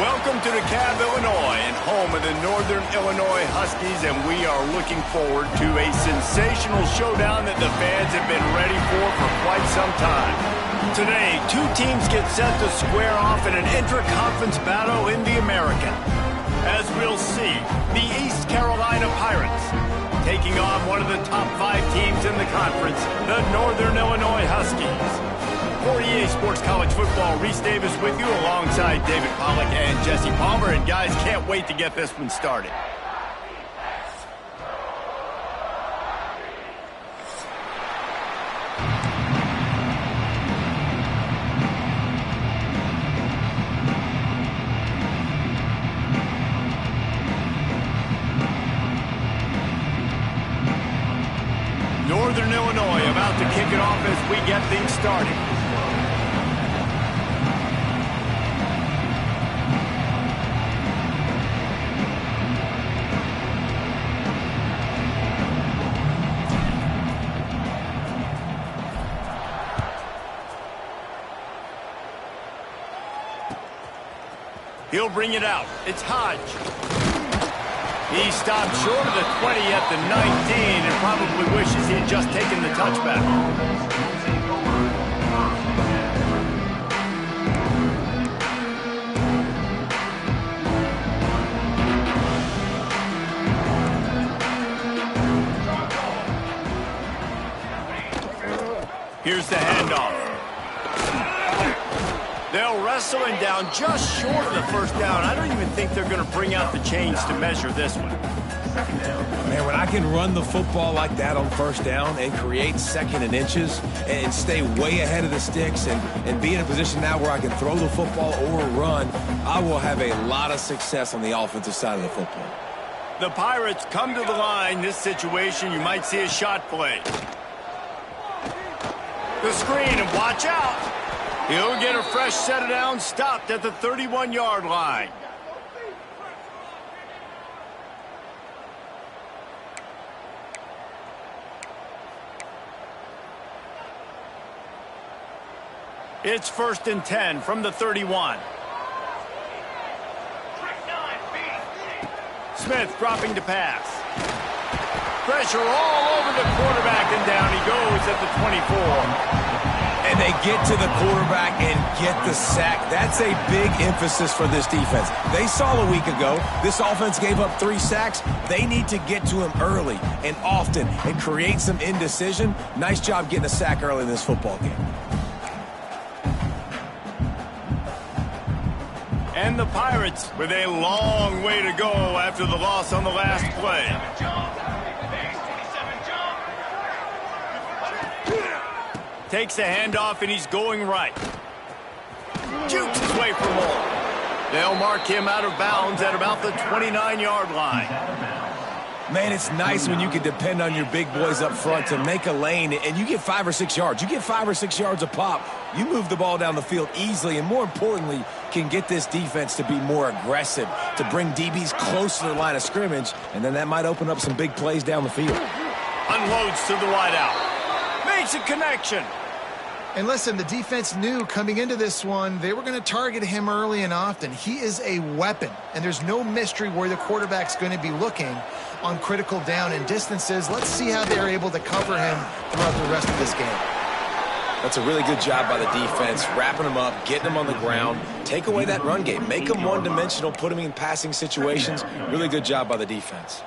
Welcome to DeKalb, Illinois, and home of the Northern Illinois Huskies, and we are looking forward to a sensational showdown that the fans have been ready for quite some time. Today, two teams get set to square off in an intra-conference battle in the American. As we'll see, the East Carolina Pirates taking on one of the top 5 teams in the conference, the Northern Illinois Huskies. For EA Sports College Football, Reese Davis with you alongside David Pollack and Jesse Palmer. And guys, can't wait to get this one started. Northern Illinois about to kick it off as we get things started. He'll bring it out. It's Hodge. He stopped short of the 20 at the 19 and probably wishes he had just taken the touchback. Here's the handoff. They'll wrestle him down just short of the first down. I don't even think they're going to bring out the chains to measure this one. Man, when I can run the football like that on first down and create second and inches and stay way ahead of the sticks and be in a position now where I can throw the football or run, I will have a lot of success on the offensive side of the football. The Pirates come to the line. This situation, you might see a shot play. The screen, and watch out. He'll get a fresh set of downs, stopped at the 31-yard line. It's 1st and 10 from the 31. Smith dropping to pass. Pressure all over the quarterback, and down he goes at the 24. And they get to the quarterback and get the sack. That's a big emphasis for this defense. They saw a week ago, this offense gave up 3 sacks. They need to get to him early and often and create some indecision. Nice job getting a sack early in this football game. And the Pirates with a long way to go after the loss on the last play. Takes a handoff, and he's going right. Jukes his way for more. They'll mark him out of bounds at about the 29-yard line. Man, it's nice when you can depend on your big boys up front to make a lane, and you get 5 or 6 yards. You get 5 or 6 yards a pop. You move the ball down the field easily, and more importantly, can get this defense to be more aggressive, to bring DBs close to the line of scrimmage, and then that might open up some big plays down the field. Unloads to the wideout. Makes a connection. And listen, the defense knew coming into this one, they were going to target him early and often. He is a weapon, and there's no mystery where the quarterback's going to be looking on critical down and distances. Let's see how they're able to cover him throughout the rest of this game. That's a really good job by the defense, wrapping him up, getting him on the ground, take away that run game, make him one-dimensional, put him in passing situations. Really good job by the defense.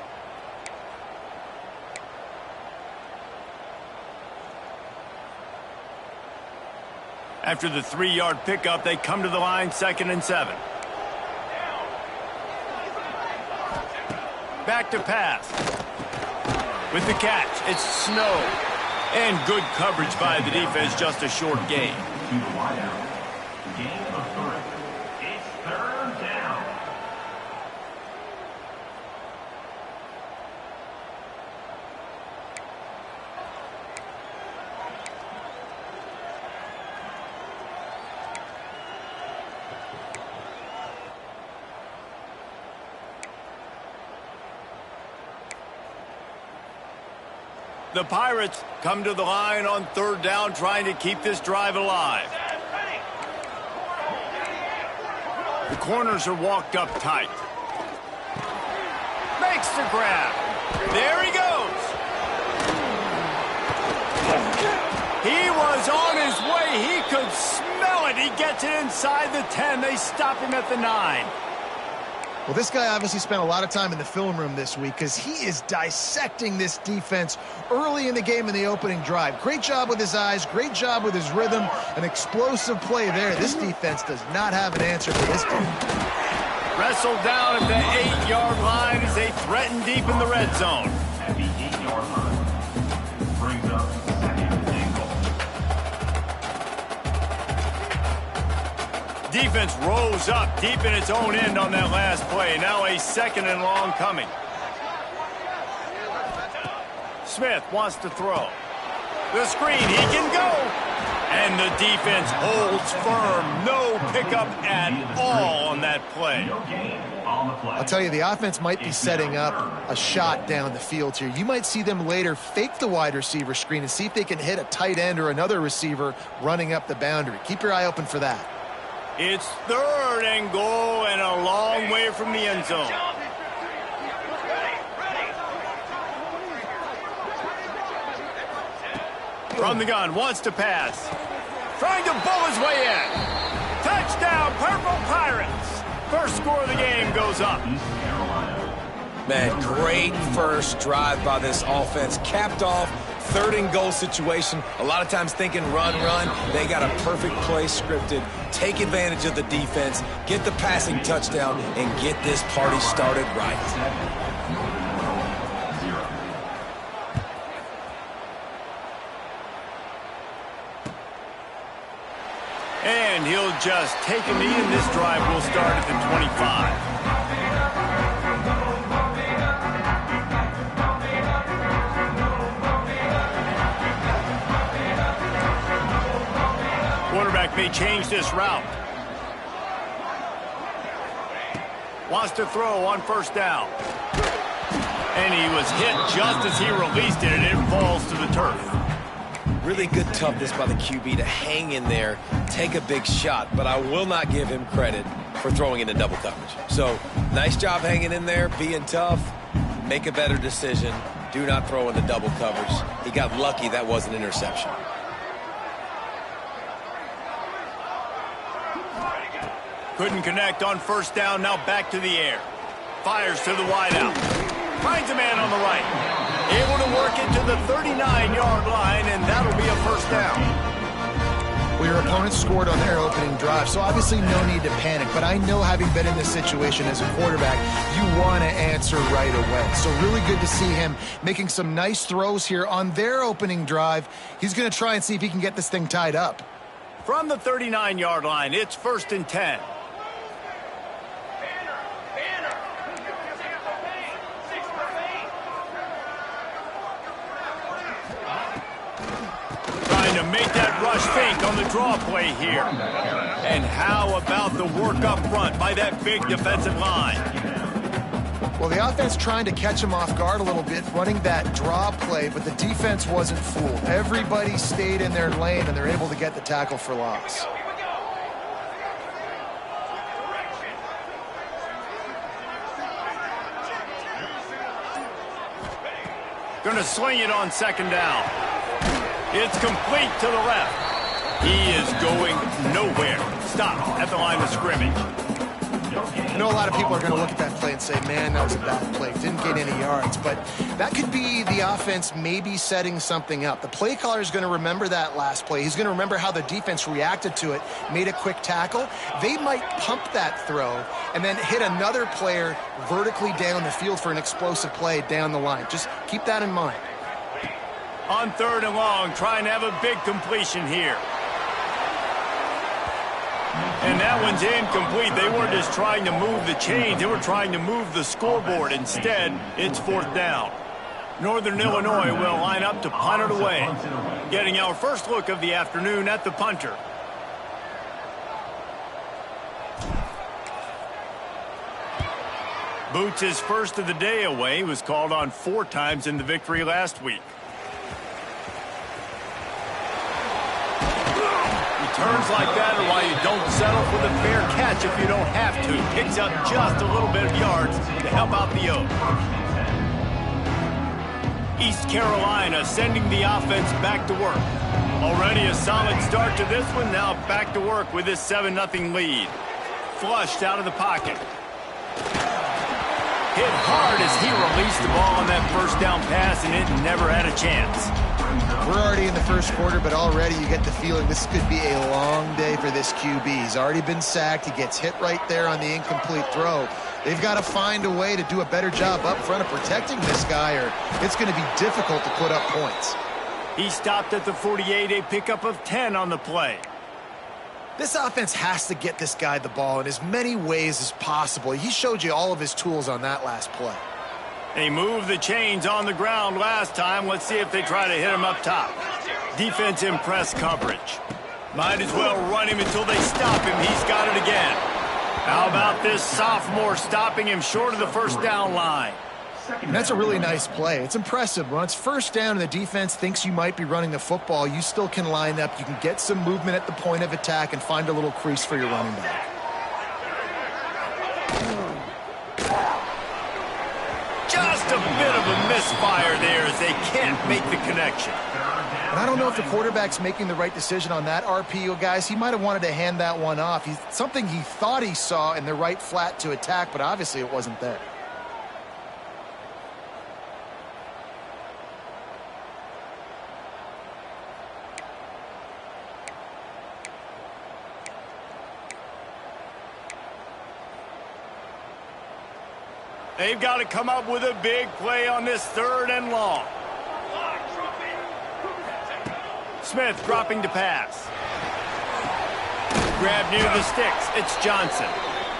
After the 3-yard pickup, they come to the line, 2nd and 7. Back to pass. With the catch, it's Snow. And good coverage by the defense, just a short gain. The Pirates come to the line on 3rd down, trying to keep this drive alive. The corners are walked up tight. Makes the grab. There he goes. He was on his way. He could smell it. He gets it inside the 10. They stop him at the 9. Well, this guy obviously spent a lot of time in the film room this week because he is dissecting this defense early in the game in the opening drive. Great job with his eyes, great job with his rhythm, an explosive play there. This defense does not have an answer for this team. Wrestled down at the 8-yard line as they threaten deep in the red zone. At the 8-yard line, brings up second and goal. Defense rose up deep in its own end on that last play. Now a second and long coming. Smith wants to throw. The screen, he can go. And the defense holds firm. No pickup at all on that play. I'll tell you, the offense might be setting up a shot down the field here. You might see them later fake the wide receiver screen and see if they can hit a tight end or another receiver running up the boundary. Keep your eye open for that. It's third and goal and a long way from the end zone. From the gun, wants to pass. Trying to bull his way in. Touchdown, Purple Pirates. First score of the game goes up. Man, great first drive by this offense. Capped off, third and goal situation. A lot of times thinking run, run. They got a perfect play scripted. Take advantage of the defense, get the passing touchdown, and get this party started right. And he'll just take a knee, and this drive will start at the 25. Quarterback may change this route. Wants to throw on first down. And he was hit just as he released it, and it falls to the turf. Really good toughness by the QB to hang in there, take a big shot, but I will not give him credit for throwing into double coverage. So, nice job hanging in there, being tough, make a better decision, do not throw into double coverage. He got lucky that was an interception. Couldn't connect on first down, now back to the air. Fires to the wideout. Finds a man on the right. Able to work it to the 39-yard line, and that'll be a first down. Well, your opponent scored on their opening drive, so obviously no need to panic. But I know, having been in this situation as a quarterback, you want to answer right away. So really good to see him making some nice throws here on their opening drive. He's going to try and see if he can get this thing tied up. From the 39-yard line, it's first and 10. To make that rush fake on the draw play here. And how about the work up front by that big defensive line? Well, the offense trying to catch him off guard a little bit, running that draw play, but the defense wasn't fooled. Everybody stayed in their lane, and they're able to get the tackle for loss. Going to sling it on second down. It's complete to the left. He is going nowhere. Stop at the line of scrimmage. I know a lot of people are going to look at that play and say, man, that was a bad play. Didn't get any yards. But that could be the offense maybe setting something up. The play caller is going to remember that last play. He's going to remember how the defense reacted to it, made a quick tackle. They might pump that throw and then hit another player vertically down the field for an explosive play down the line. Just keep that in mind. On third and long, trying to have a big completion here. And that one's incomplete. They weren't just trying to move the chains. They were trying to move the scoreboard. Instead, it's fourth down. Northern Illinois will line up to punt it away. Getting our first look of the afternoon at the punter. Boots his first of the day away. He was called on 4 times in the victory last week. Turns like that are why you don't settle for the fair catch if you don't have to. Picks up just a little bit of yards to help out the Oaks. East Carolina sending the offense back to work. Already a solid start to this one. Now back to work with this 7-0 lead. Flushed out of the pocket. Hit hard as he released the ball on that first down pass, and it never had a chance. We're already in the first quarter, but already you get the feeling this could be a long day for this QB. He's already been sacked. He gets hit right there on the incomplete throw. They've got to find a way to do a better job up front of protecting this guy, or it's going to be difficult to put up points. He stopped at the 48, a pickup of 10 on the play. This offense has to get this guy the ball in as many ways as possible. He showed you all of his tools on that last play. They moved the chains on the ground last time. Let's see if they try to hit him up top. Defense in press coverage. Might as well run him until they stop him. He's got it again. How about this sophomore stopping him short of the first down line? And that's a really nice play. It's impressive. When it's first down and the defense thinks you might be running the football, you still can line up. You can get some movement at the point of attack and find a little crease for your running back. Just a bit of a misfire there as they can't make the connection. And I don't know if the quarterback's making the right decision on that RPO, guys. He might have wanted to hand that one off. Something he thought he saw in the right flat to attack, but obviously it wasn't there. They've got to come up with a big play on this 3rd and long. Smith dropping to pass. Grab near the sticks. It's Johnson.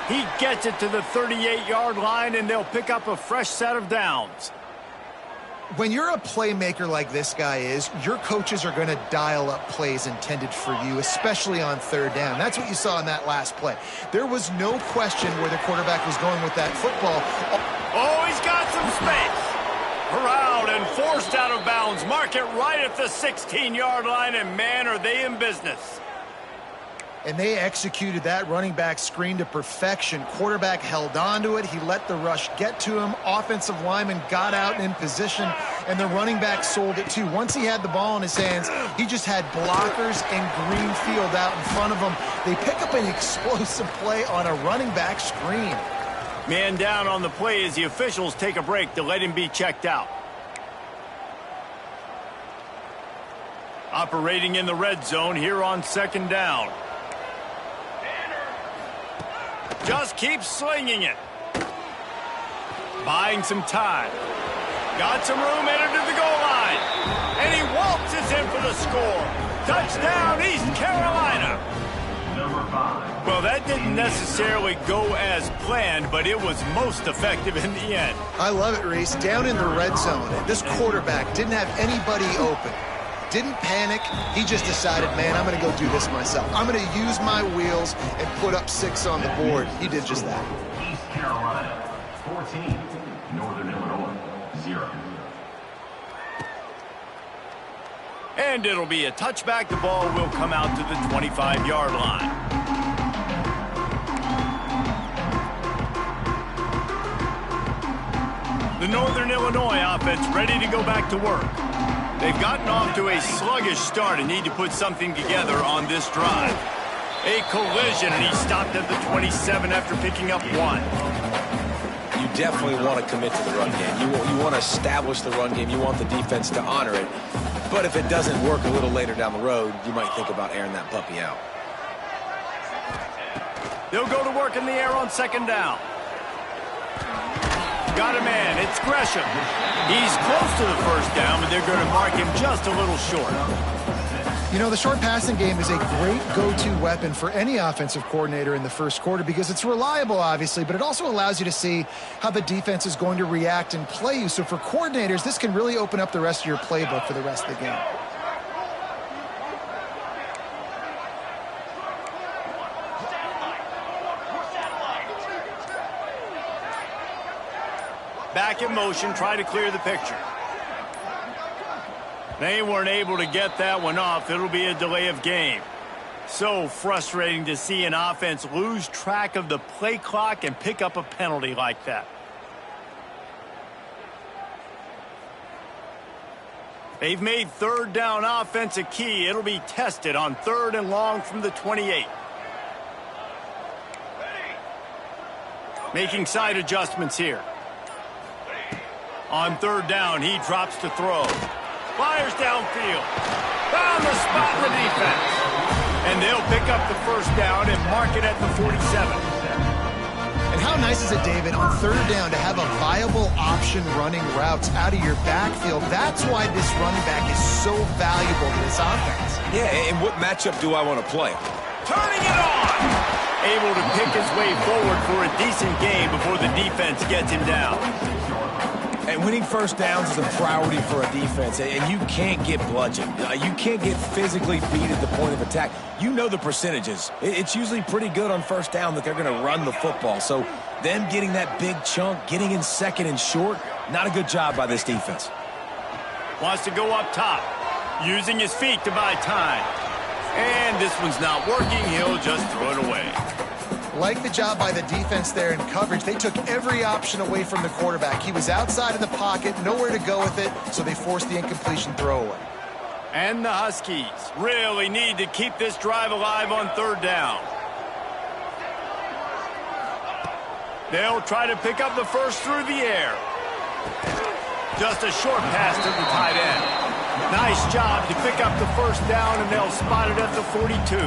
He gets it to the 38-yard line, and they'll pick up a fresh set of downs. When you're a playmaker like this guy is, your coaches are going to dial up plays intended for you, especially on 3rd down. That's what you saw in that last play. There was no question where the quarterback was going with that football. Oh, he's got some space. Corralled and forced out of bounds. Mark it right at the 16-yard line, and man, are they in business. And they executed that running back screen to perfection. Quarterback held on to it. He let the rush get to him. Offensive lineman got out in position, and the running back sold it too. Once he had the ball in his hands, he just had blockers and green field out in front of him. They pick up an explosive play on a running back screen. Man down on the play as the officials take a break to let him be checked out. Operating in the red zone here on 2nd down. Just keeps slinging it. Buying some time. Got some room, entered to the goal line. And he waltzes in for the score. Touchdown, East Carolina. Number 5. Well, that didn't necessarily go as planned, but it was most effective in the end. I love it, Reese. Down in the red zone, this quarterback didn't have anybody open. Didn't panic. He just decided, man, I'm going to go do this myself. I'm going to use my wheels and put up 6 on the board. He did just that. East Carolina, 14. Northern Illinois, 0. And it'll be a touchback. The ball will come out to the 25-yard line. The Northern Illinois offense ready to go back to work. They've gotten off to a sluggish start and need to put something together on this drive. A collision, and he stopped at the 27 after picking up 1. You definitely want to commit to the run game. You want to establish the run game. You want the defense to honor it. But if it doesn't work a little later down the road, you might think about airing that puppy out. They'll go to work in the air on 2nd down. Got a man. It's Gresham. He's close to the first down, but they're going to mark him just a little short. You know, the short passing game is a great go-to weapon for any offensive coordinator in the first quarter because it's reliable, obviously, but it also allows you to see how the defense is going to react and play you. So for coordinators, this can really open up the rest of your playbook for the rest of the game. Back in motion, try to clear the picture. They weren't able to get that one off. It'll be a delay of game. So frustrating to see an offense lose track of the play clock and pick up a penalty like that. They've made third down offense a key. It'll be tested on 3rd and long from the 28. Making side adjustments here. On 3rd down, he drops to throw. Fires downfield. Found the spot in the defense. And they'll pick up the first down and mark it at the 47. And how nice is it, David, on 3rd down to have a viable option running routes out of your backfield? That's why this running back is so valuable to this offense. Yeah, and what matchup do I want to play? Turning it on! Able to pick his way forward for a decent gain before the defense gets him down. And winning first downs is a priority for a defense, and you can't get bludgeoned. You can't get physically beat at the point of attack. You know the percentages. It's usually pretty good on first down that they're going to run the football. So them getting that big chunk, getting in 2nd and short, not a good job by this defense. Wants to go up top, using his feet to buy time. And this one's not working. He'll just throw it away. Like the job by the defense there in coverage. They took every option away from the quarterback. He was outside of the pocket, nowhere to go with it, so they forced the incompletion throwaway. And the Huskies really need to keep this drive alive on 3rd down. They'll try to pick up the first through the air. Just a short pass to the tight end. Nice job to pick up the first down, and they'll spot it at the 42.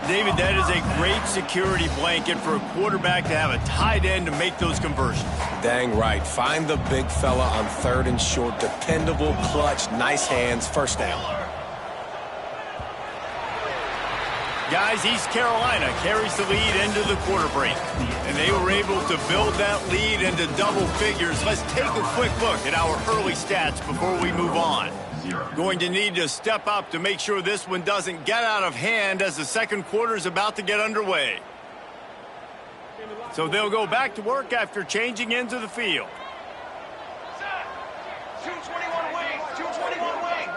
David, that is a great security blanket for a quarterback to have a tight end to make those conversions. Dang right. Find the big fella on 3rd and short. Dependable, clutch, nice hands, first down. Guys, East Carolina carries the lead into the quarter break. And they were able to build that lead into double figures. Let's take a quick look at our early stats before we move on. Going to need to step up to make sure this one doesn't get out of hand as the second quarter is about to get underway. So they'll go back to work after changing into the field. 221 wing, 221 wing.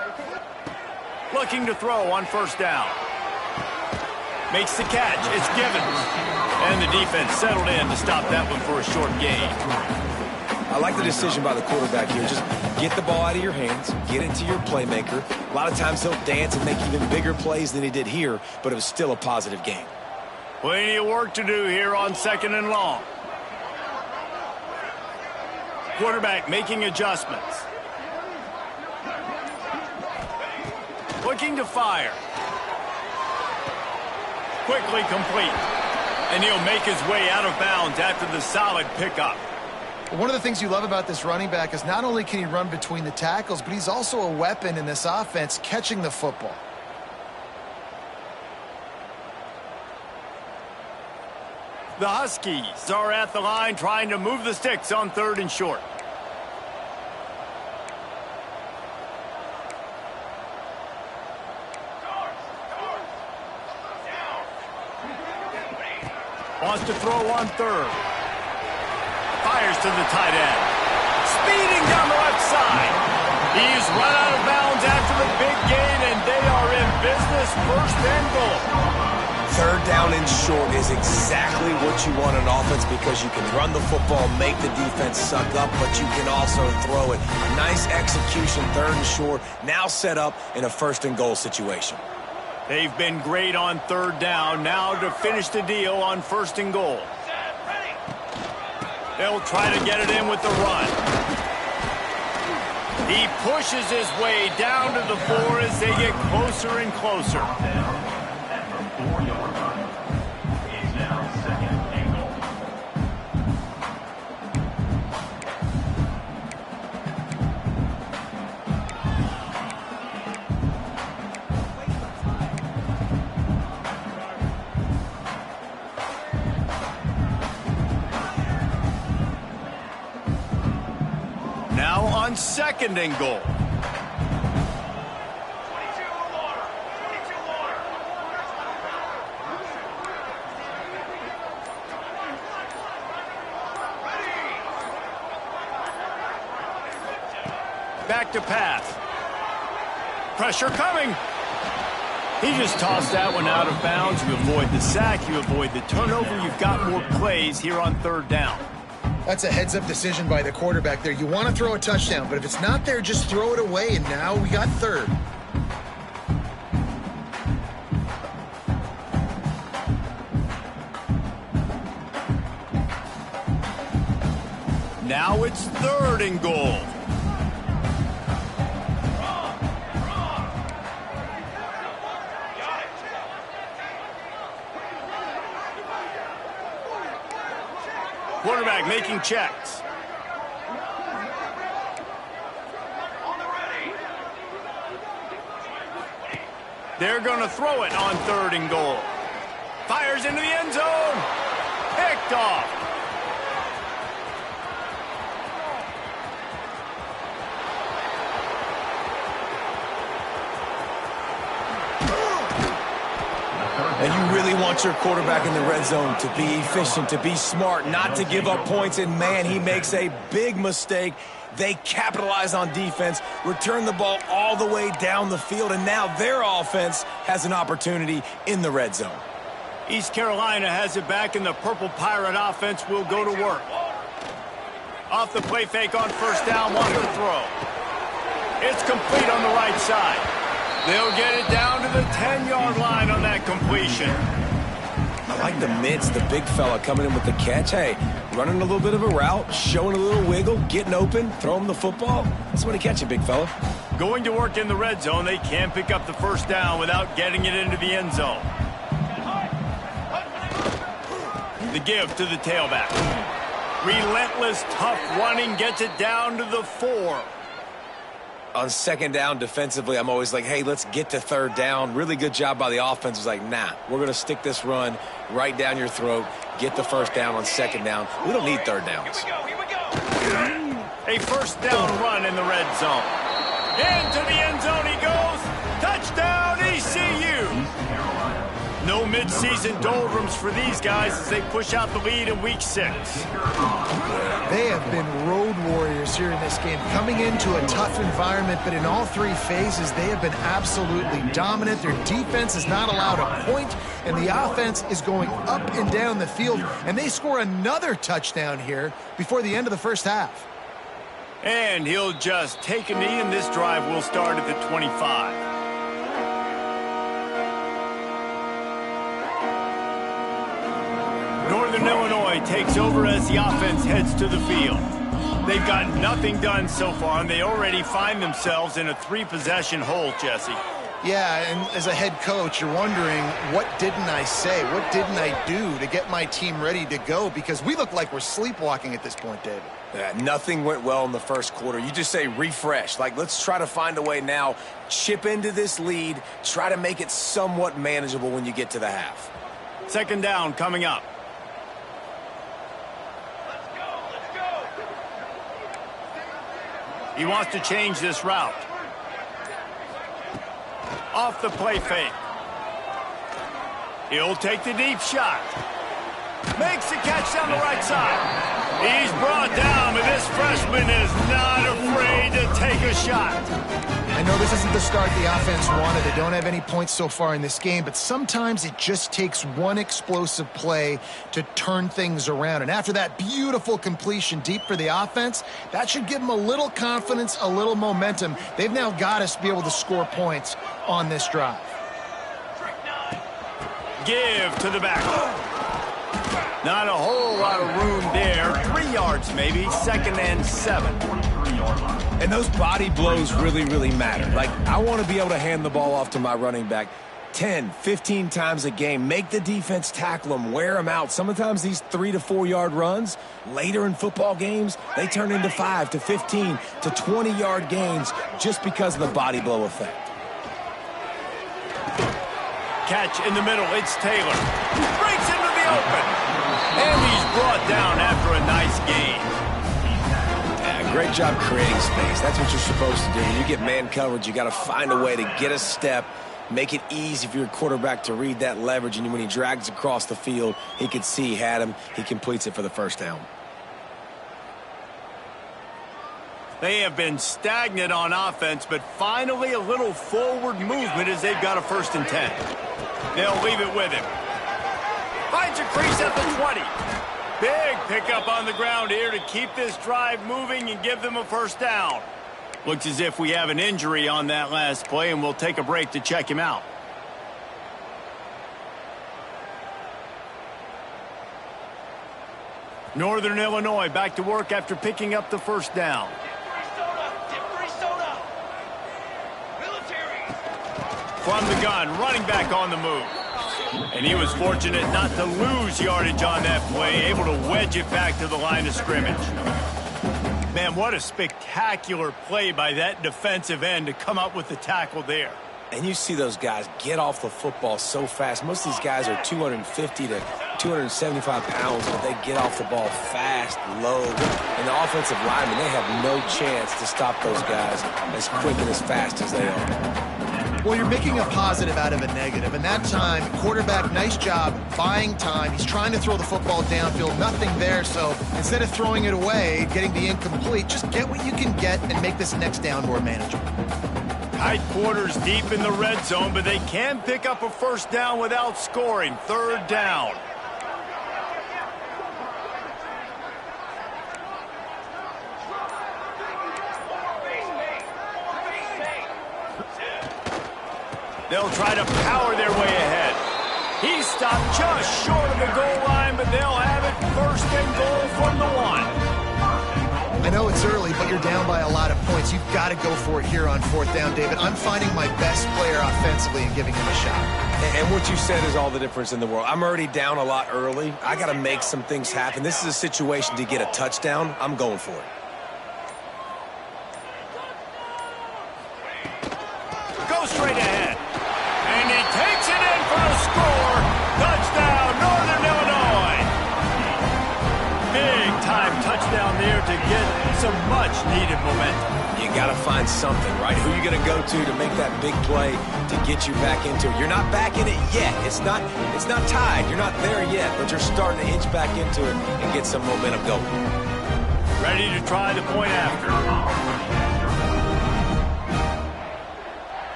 Looking to throw on first down. Makes the catch. It's Givens. And the defense settled in to stop that one for a short gain. I like the decision by the quarterback here. Just get the ball out of your hands, get it to your playmaker. A lot of times he'll dance and make even bigger plays than he did here, but it was still a positive game. Plenty of work to do here on 2nd and long. Quarterback making adjustments. Looking to fire. Quickly complete. And he'll make his way out of bounds after the solid pickup. One of the things you love about this running back is not only can he run between the tackles, but he's also a weapon in this offense catching the football. The Huskies are at the line trying to move the sticks on 3rd and short. Wants to throw on 3rd. Fires to the tight end. Speeding down the left side. He's run out of bounds after the big gain, and they are in business. 1st and goal. 3rd down and short is exactly what you want in offense because you can run the football, make the defense suck up, but you can also throw it. Nice execution, 3rd and short, now set up in a 1st and goal situation. They've been great on 3rd down. Now to finish the deal on 1st and goal. They'll try to get it in with the run. He pushes his way down to the 4 as they get closer and closer. At the 4-yard line. It's now 2nd and goal. Now on 2nd and goal. 22 water, 22 water. Back to pass. Pressure coming. He just tossed that one out of bounds. You avoid the sack, you avoid the turnover. You've got more plays here on third down. That's a heads-up decision by the quarterback there. You want to throw a touchdown, but if it's not there, just throw it away, and now we got third. Now it's 3rd and goal. Quarterback making checks. They're going to throw it on 3rd and goal. Fires into the end zone. Picked off. And you really want your quarterback in the red zone to be efficient, to be smart, not to give up points. And, man, he makes a big mistake. They capitalize on defense, return the ball all the way down the field, and now their offense has an opportunity in the red zone. East Carolina has it back, and the Purple Pirate offense will go to work. Off the play fake on 1st down, wants to throw. It's complete on the right side. They'll get it down to the 10-yard line on that completion. I like the mids, the big fella coming in with the catch. Hey, running a little bit of a route, showing a little wiggle, getting open, throw him the football. That's what he catch you, big fella. Going to work in the red zone, they can't pick up the 1st down without getting it into the end zone. The give to the tailback. Relentless, tough running, gets it down to the 4. On 2nd down defensively, I'm always like, hey, let's get to 3rd down. Really good job by the offense. It's like, nah, we're going to stick this run right down your throat, get the 1st down on 2nd down. We don't need 3rd downs. Here we go. A 1st down run in the red zone. Into the end zone he goes. Touchdown, ECU. No midseason doldrums for these guys as they push out the lead in Week 6. They have been road warriors here in this game, coming into a tough environment, but in all 3 phases, they have been absolutely dominant. Their defense is not allowed a point, and the offense is going up and down the field, and they score another touchdown here before the end of the 1st half. And he'll just take a knee, and this drive will start at the 25. Northern Illinois takes over as the offense heads to the field. They've got nothing done so far, and they already find themselves in a 3-possession hole, Jesse. Yeah, and as a head coach, you're wondering, what didn't I say? What didn't I do to get my team ready to go? Because we look like we're sleepwalking at this point, David. Yeah, nothing went well in the 1st quarter. You just say refresh. Like, let's try to find a way now, chip into this lead, try to make it somewhat manageable when you get to the half. 2nd down coming up. He wants to change this route. Off the play fake. He'll take the deep shot. Makes the catch down the right side. He's brought down, but this freshman is not afraid to take a shot. I know this isn't the start the offense wanted. They don't have any points so far in this game, but sometimes it just takes one explosive play to turn things around. And after that beautiful completion deep for the offense, that should give them a little confidence, a little momentum. They've now got us to be able to score points on this drive. Give to the back. Not a whole lot of room there. 3 yards maybe, 2nd and 7. And those body blows really, really matter. Like, I want to be able to hand the ball off to my running back 10, 15 times a game. Make the defense tackle them, wear them out. Sometimes these 3 to 4 yard runs, later in football games, they turn into 5 to 15 to 20-yard gains just because of the body blow effect. Catch in the middle, it's Taylor. Breaks into the open. And he's brought down after a nice gain. Yeah, great job creating space. That's what you're supposed to do. When you get man coverage, you got to find a way to get a step, make it easy for your quarterback to read that leverage, and when he drags across the field, he can see he had him. He completes it for the 1st down. They have been stagnant on offense, but finally a little forward movement as they've got a 1st and 10. They'll leave it with him. Finds a crease at the 20. Big pickup on the ground here to keep this drive moving and give them a 1st down. Looks as if we have an injury on that last play, and we'll take a break to check him out. Northern Illinois back to work after picking up the 1st down. From the gun, running back on the move. And he was fortunate not to lose yardage on that play, able to wedge it back to the line of scrimmage. Man, what a spectacular play by that defensive end to come up with the tackle there. And you see those guys get off the football so fast. Most of these guys are 250 to 275 pounds, but they get off the ball fast, low. And the offensive linemen, they have no chance to stop those guys as quick and as fast as they are. Well, you're making a positive out of a negative. And that time, quarterback, nice job, buying time. He's trying to throw the football downfield, nothing there. So instead of throwing it away, getting the incomplete, just get what you can get and make this next down more manageable. Tight quarters deep in the red zone, but they can pick up a 1st down without scoring. 3rd down. They'll try to power their way ahead. He stopped just short of the goal line, but they'll have it 1st and goal from the 1. I know it's early, but you're down by a lot of points. You've got to go for it here on 4th down, David. I'm finding my best player offensively and giving him a shot. And what you said is all the difference in the world. I'm already down a lot early. I got to make some things happen. This is a situation to get a touchdown. I'm going for it. Go straight ahead. And he takes it in for a score. Touchdown, Northern Illinois. Big-time touchdown there to get some much-needed momentum. You got to find something, right? Who you going to go to make that big play to get you back into it? You're not back in it yet. It's not tied. You're not there yet, but you're starting to inch back into it and get some momentum going. Ready to try the point after.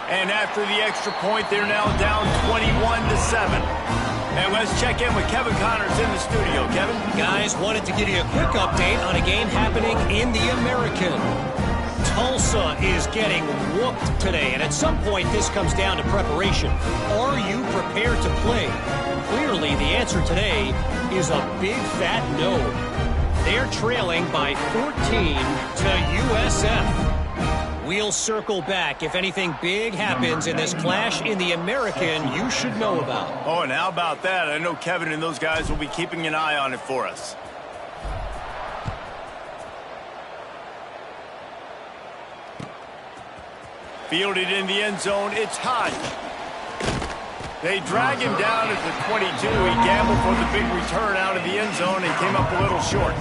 And after the extra point, they're now down 21-7. And let's check in with Kevin Connors in the studio. Kevin? Guys, wanted to give you a quick update on a game happening in the American. Tulsa is getting whooped today, and at some point this comes down to preparation. Are you prepared to play? Clearly, the answer today is a big fat no. They're trailing by 14 to USF. We'll circle back. If anything big happens in this clash in the American, you should know about. Oh, and how about that? I know Kevin and those guys will be keeping an eye on it for us. Fielded in the end zone, it's Hodge. They drag him down at the 22. He gambled for the big return out of the end zone and came up a little short.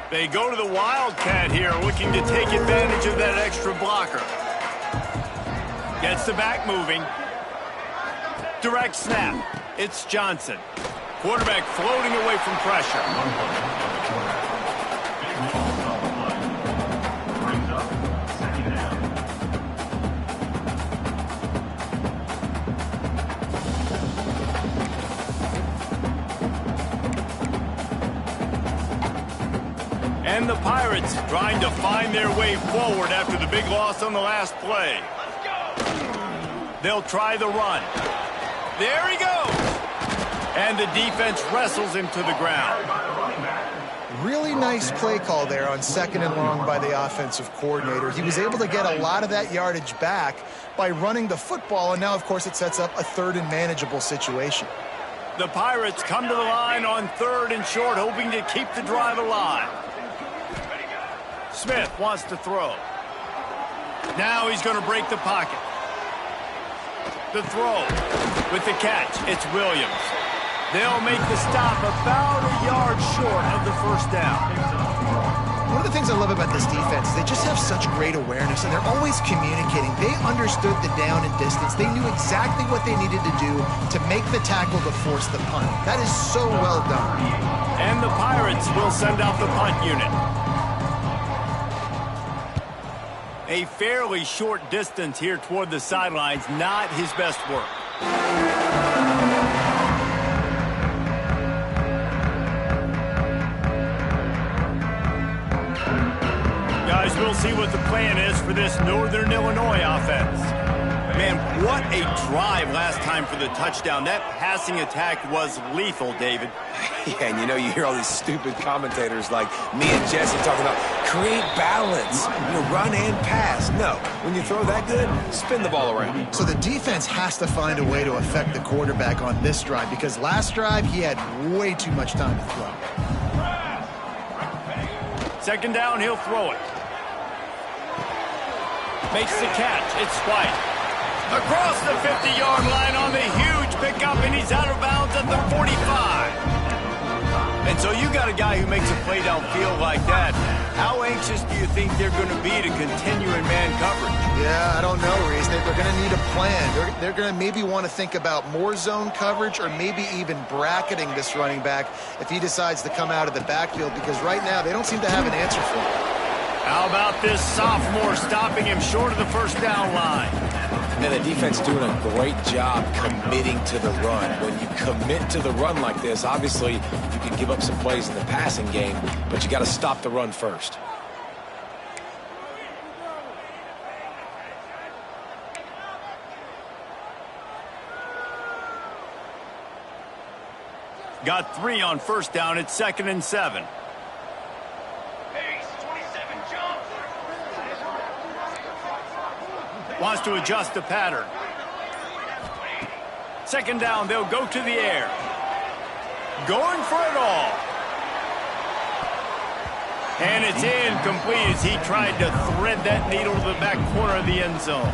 They go to the Wildcat here, looking to take advantage of that extra blocker. Gets the back moving. Direct snap. It's Johnson. Quarterback floating away from pressure. And the Pirates trying to find their way forward after the big loss on the last play. They'll try the run. There he goes. And the defense wrestles him to the ground. Really nice play call there on 2nd and long by the offensive coordinator. He was able to get a lot of that yardage back by running the football, and now, of course, it sets up a 3rd and manageable situation. The Pirates come to the line on 3rd and short, hoping to keep the drive alive. Smith wants to throw. Now he's going to break the pocket. The throw with the catch. It's Williams. They'll make the stop about a yard short of the first down. One of the things I love about this defense is they just have such great awareness, and they're always communicating. They understood the down and distance. They knew exactly what they needed to do to make the tackle to force the punt. That is so well done. And the Pirates will send out the punt unit. A fairly short distance here toward the sidelines, not his best work. Guys, we'll see what the plan is for this Northern Illinois offense. Man, what a drive last time for the touchdown. That passing attack was lethal, David. Yeah, and you hear all these stupid commentators like me and Jesse talking about create balance, run and pass. No, when you throw that good, spin the ball around. So the defense has to find a way to affect the quarterback on this drive, because last drive he had way too much time to throw. Second down, he'll throw it. Makes the catch. It's White. Across the 50-yard line on the huge pickup, and he's out of bounds at the 45. And so you got a guy who makes a play downfield like that. How anxious do you think they're going to be to continue in man coverage? Yeah, I don't know, Reese. They're going to need a plan. They're going to maybe want to think about more zone coverage, or maybe even bracketing this running back if he decides to come out of the backfield, because right now they don't seem to have an answer for him. How about this sophomore stopping him short of the first down line? And the defense doing a great job committing to the run. When you commit to the run like this, obviously you can give up some plays in the passing game, but you got to stop the run first. Got 3 on first down. It's 2nd and 7. Wants to adjust the pattern. Second down, they'll go to the air. Going for it all. And it's incomplete as he tried to thread that needle to the back corner of the end zone.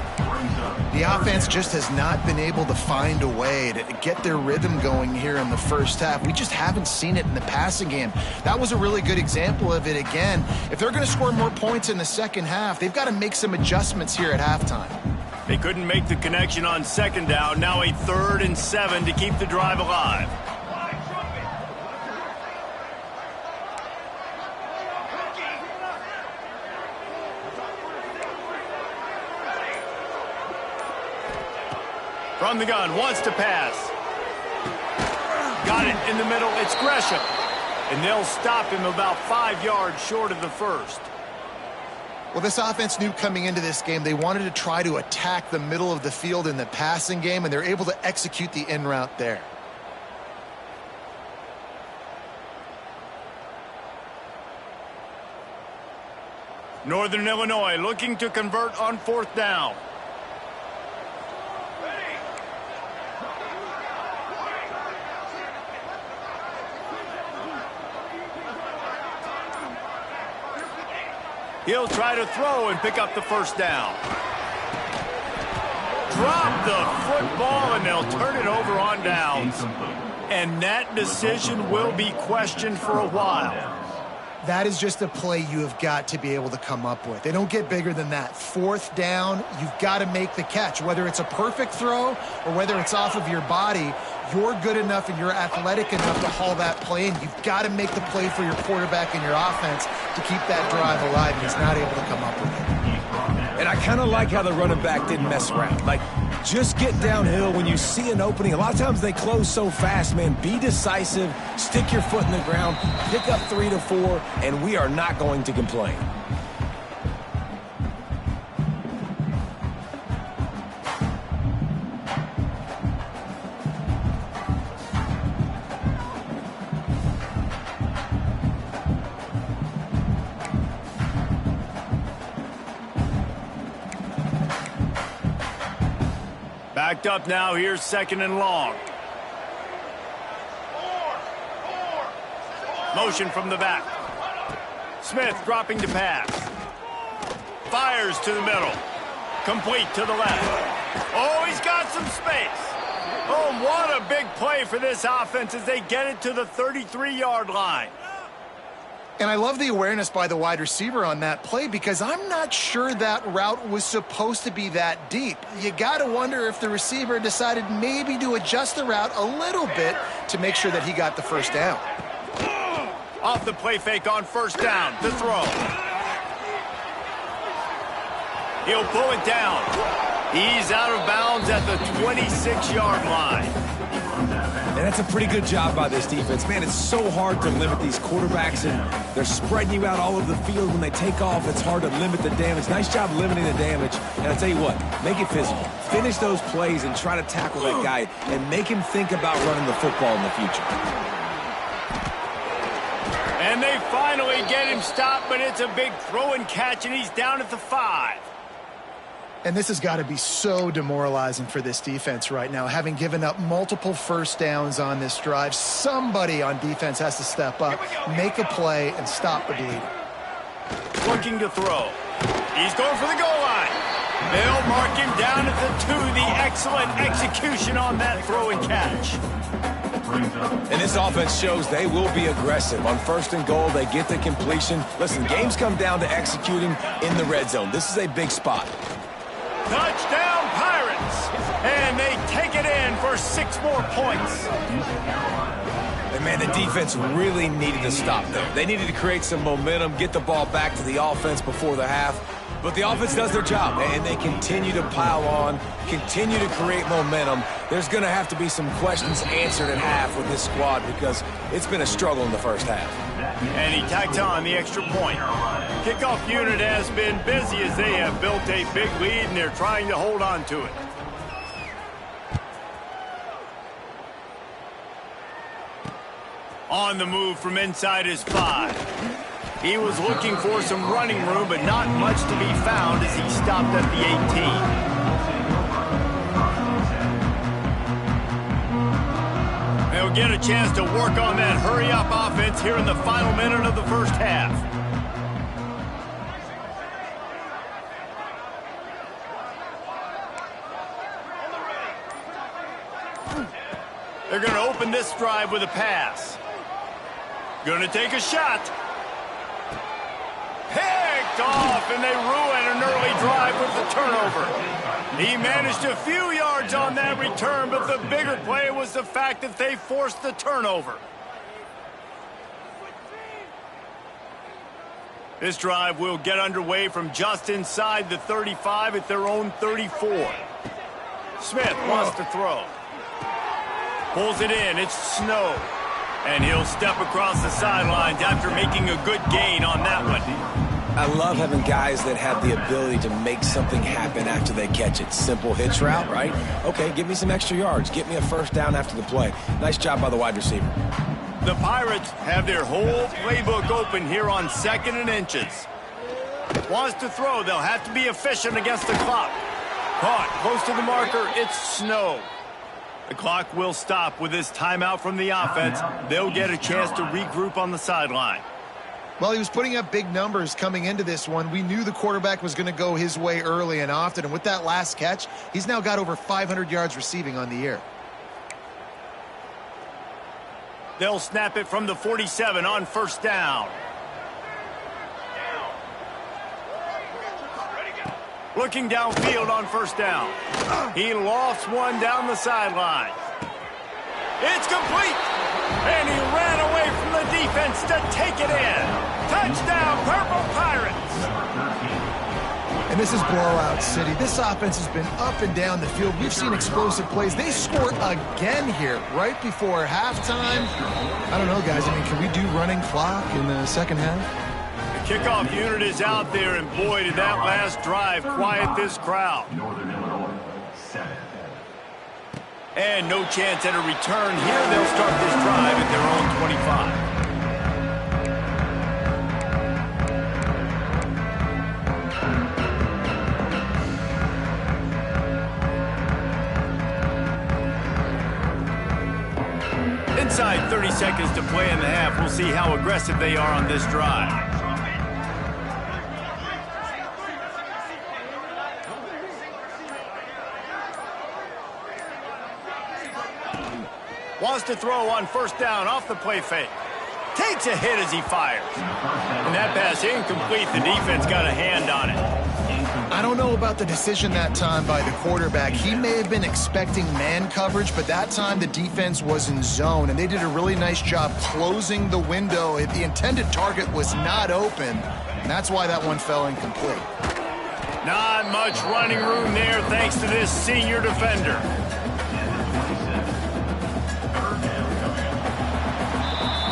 The offense just has not been able to find a way to get their rhythm going here in the first half. We just haven't seen it in the passing game. That was a really good example of it again. If they're going to score more points in the second half, they've got to make some adjustments here at halftime. They couldn't make the connection on second down. Now a 3rd and 7 to keep the drive alive. From the gun, wants to pass. Got it in the middle. It's Gresham. And they'll stop him about 5 yards short of the first. Well, this offense knew coming into this game they wanted to try to attack the middle of the field in the passing game, and they're able to execute the in route there. Northern Illinois looking to convert on 4th down. He'll try to throw and pick up the first down. Drop the football, and they'll turn it over on downs. And that decision will be questioned for a while. That is just a play you have got to be able to come up with. They don't get bigger than that. 4th down, you've got to make the catch. Whether it's a perfect throw or whether it's off of your body, you're good enough and you're athletic enough to haul that play in. You've got to make the play for your quarterback and your offense to keep that drive alive, and he's not able to come up with it. And I kind of like how the running back didn't mess around. Like, just get downhill when you see an opening. A lot of times they close so fast, man. Be decisive, stick your foot in the ground, pick up 3 to 4, and we are not going to complain. Backed up now, here's 2nd and long. Motion from the back. Smith dropping to pass. Fires to the middle. Complete to the left. Oh, he's got some space. Oh, what a big play for this offense as they get it to the 33-yard line. And I love the awareness by the wide receiver on that play because I'm not sure that route was supposed to be that deep. You got to wonder if the receiver decided maybe to adjust the route a little bit to make sure that he got the first down. Off the play fake on first down, the throw. He'll pull it down. He's out of bounds at the 26-yard line. And that's a pretty good job by this defense. Man, it's so hard to limit these quarterbacks, and they're spreading you out all over the field. When they take off, it's hard to limit the damage. Nice job limiting the damage. And I'll tell you what, make it physical. Finish those plays and try to tackle that guy and make him think about running the football in the future. And they finally get him stopped, but it's a big throw and catch, and he's down at the 5. And this has got to be so demoralizing for this defense right now. Having given up multiple first downs on this drive, somebody on defense has to step up, make a play, and stop the bleed. Looking to throw. He's going for the goal line. They'll mark him down at the 2. The excellent execution on that throw and catch. And this offense shows they will be aggressive. On first and goal, they get the completion. Listen, games come down to executing in the red zone. This is a big spot. Touchdown, Pirates! And they take it in for 6 more points. And, man, the defense really needed to stop there. They needed to create some momentum, get the ball back to the offense before the half. But the offense does their job, and they continue to pile on, continue to create momentum. There's going to have to be some questions answered at half with this squad because it's been a struggle in the first half. And he tacked on the extra point. Kickoff unit has been busy as they have built a big lead, and they're trying to hold on to it. On the move from inside his 5. He was looking for some running room, but not much to be found as he stopped at the 18. They'll get a chance to work on that hurry-up offense here in the final minute of the first half. They're going to open this drive with a pass. Going to take a shot. Picked off, and they ruin an early drive with the turnover. He managed a few yards on that return, but the bigger play was the fact that they forced the turnover. This drive will get underway from just inside the 35 at their own 34. Smith wants to throw. Pulls it in. It's Snow. And he'll step across the sidelines after making a good gain on that one. I love having guys that have the ability to make something happen after they catch it. Simple hitch route, right? Okay, give me some extra yards. Get me a first down after the play. Nice job by the wide receiver. The Pirates have their whole playbook open here on 2nd and inches. Wants to throw. They'll have to be efficient against the clock. Caught close to the marker. It's Snow. The clock will stop with this timeout from the offense. They'll get a chance to regroup on the sideline. Well, he was putting up big numbers coming into this one. We knew the quarterback was going to go his way early and often. And with that last catch, he's now got over 500 yards receiving on the year. They'll snap it from the 47 on first down. Looking downfield on first down. He lofts one down the sideline. It's complete. And he ran away from the defense to take it in. Touchdown, Purple Pirates. And this is blowout city. This offense has been up and down the field. We've seen explosive plays. They score again here right before halftime. I don't know, guys. I mean, can we do running clock in the second half? The kickoff unit is out there, and boy, did that last drive quiet this crowd. Northern Illinois, 7. And no chance at a return here. They'll start this drive at their own 25. Inside 30 seconds to play in the half. We'll see how aggressive they are on this drive. Wants to throw on first down off the play fake. Takes a hit as he fires. And that pass incomplete. The defense got a hand on it. I don't know about the decision that time by the quarterback. He may have been expecting man coverage, but that time the defense was in zone, and they did a really nice job closing the window. The intended target was not open, and that's why that one fell incomplete. Not much running room there thanks to this senior defender.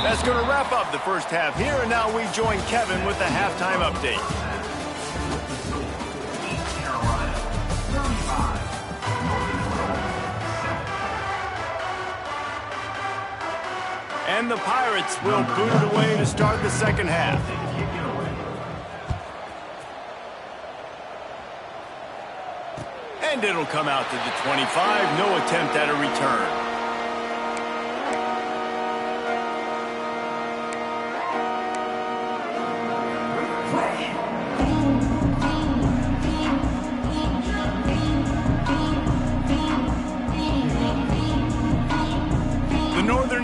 That's going to wrap up the first half here, and now we join Kevin with the halftime update. And the Pirates will boot it away to start the second half. And it'll come out to the 25. No attempt at a return.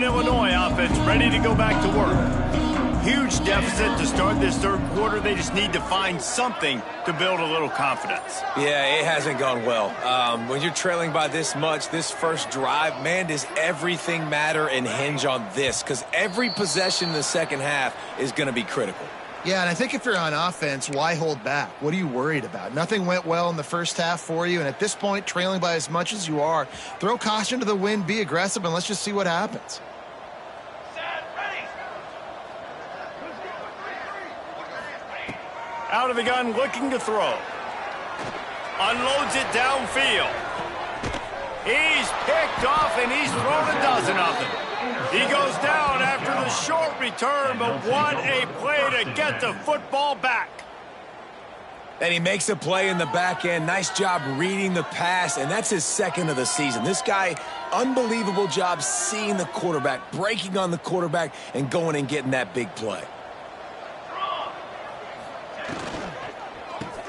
Illinois offense ready to go back to work. Huge deficit to start this third quarter. They just need to find something to build a little confidence. Yeah, it hasn't gone well. When you're trailing by this much, this first drive, man, does everything matter and hinge on this? Because every possession in the second half is going to be critical. Yeah, and I think if you're on offense, why hold back? What are you worried about? Nothing went well in the first half for you, and at this point, trailing by as much as you are, throw caution to the wind, be aggressive, and let's just see what happens. Out of the gun, looking to throw. Unloads it downfield. He's picked off, and he's thrown a dozen of them. He goes down after the short return, but what a play to get the football back. And he makes a play in the back end. Nice job reading the pass, and that's his second of the season. This guy, unbelievable job seeing the quarterback, breaking on the quarterback, and going and getting that big play.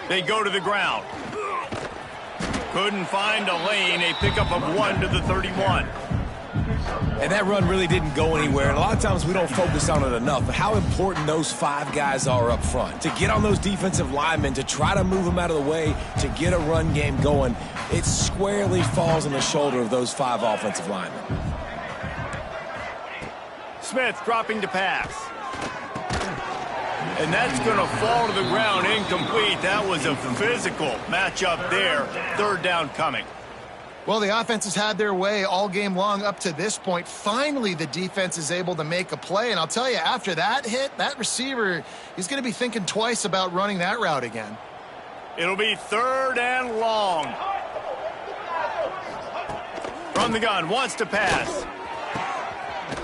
They go to the ground. Couldn't find a lane. A pickup of 1 to the 31. And that run really didn't go anywhere. And a lot of times we don't focus on it enough, but how important those 5 guys are up front. To get on those defensive linemen, to try to move them out of the way, to get a run game going, it squarely falls on the shoulder of those 5 offensive linemen. Smith dropping to pass. And that's going to fall to the ground incomplete. That was a physical matchup there. Third down coming. Well, the offense has had their way all game long up to this point. Finally, the defense is able to make a play. And I'll tell you, after that hit, that receiver, he's going to be thinking twice about running that route again. It'll be third and long. From the gun, wants to pass.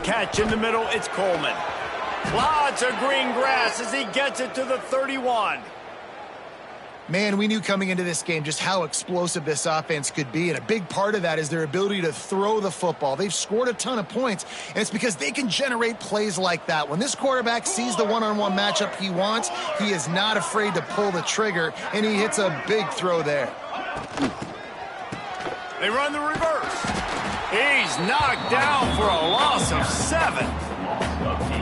Catch in the middle, it's Coleman. Lots of green grass as he gets it to the 31. Man, we knew coming into this game just how explosive this offense could be, and a big part of that is their ability to throw the football. They've scored a ton of points, and it's because they can generate plays like that. When this quarterback sees the one-on-one matchup he wants, he is not afraid to pull the trigger, and he hits a big throw there. They run the reverse. He's knocked down for a loss of 7.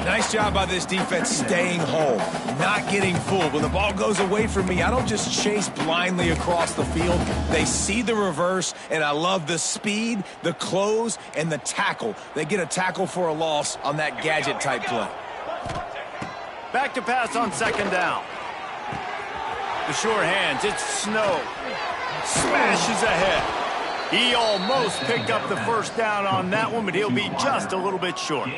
Nice job by this defense staying home, not getting fooled. When the ball goes away from me, I don't just chase blindly across the field. They see the reverse, and I love the speed, the close, and the tackle. They get a tackle for a loss on that gadget-type play. Back to pass on second down. The short hands, it's Snow. Smashes ahead. He almost picked up the first down on that one, but he'll be just a little bit short.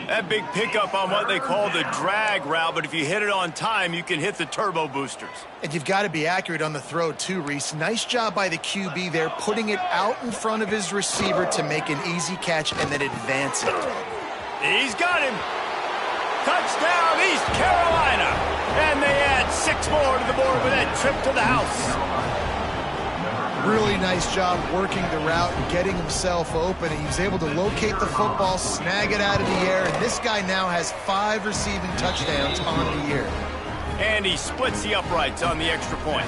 That big pickup on what they call the drag route, but if you hit it on time, you can hit the turbo boosters. And you've got to be accurate on the throw too, Reese. Nice job by the QB there, putting it out in front of his receiver to make an easy catch and then advance it. He's got him. Touchdown, East Carolina. And they add 6 more to the board with that trip to the house. Really nice job working the route and getting himself open. And he was able to locate the football, snag it out of the air, and this guy now has 5 receiving touchdowns on the year. And he splits the uprights on the extra point.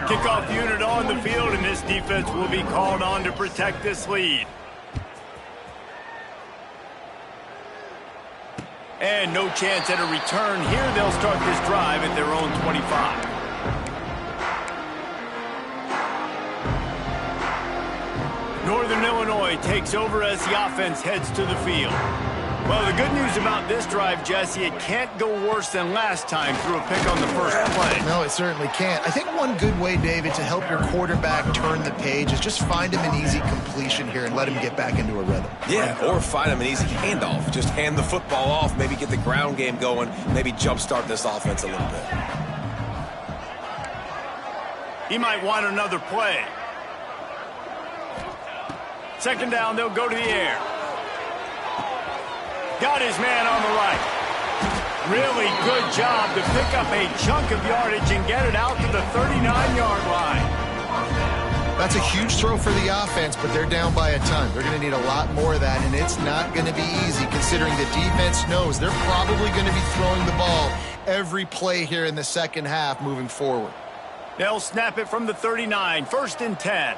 Kickoff unit on the field, and this defense will be called on to protect this lead. And no chance at a return here. They'll start this drive at their own 25. Northern Illinois takes over as the offense heads to the field. Well, the good news about this drive, Jesse, it can't go worse than last time through a pick on the first play. No, it certainly can't. I think one good way, David, to help your quarterback turn the page is just find him an easy completion here and let him get back into a rhythm. Yeah, or find him an easy handoff. Just hand the football off, maybe get the ground game going, maybe jumpstart this offense a little bit. He might want another play. Second down, they'll go to the air. Got his man on the right. Really good job to pick up a chunk of yardage and get it out to the 39-yard line. That's a huge throw for the offense, but they're down by a ton. They're going to need a lot more of that, and it's not going to be easy considering the defense knows they're probably going to be throwing the ball every play here in the second half moving forward. They'll snap it from the 39, 1st and 10.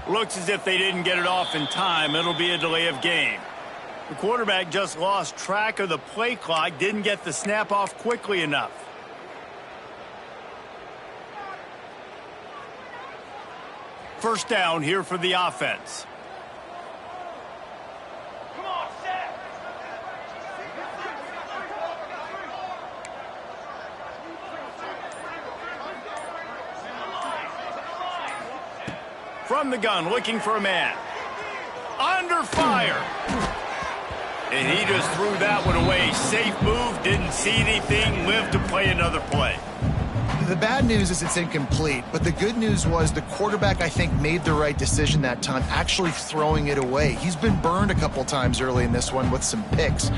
Looks as if they didn't get it off in time. It'll be a delay of game. The quarterback just lost track of the play clock, didn't get the snap off quickly enough. First down here for the offense. Come on, set. From the gun, looking for a man. Under fire. And he just threw that one away. Safe move, didn't see anything, lived to play another play. The bad news is it's incomplete, but the good news was the quarterback, I think, made the right decision that time, actually throwing it away. He's been burned a couple times early in this one with some picks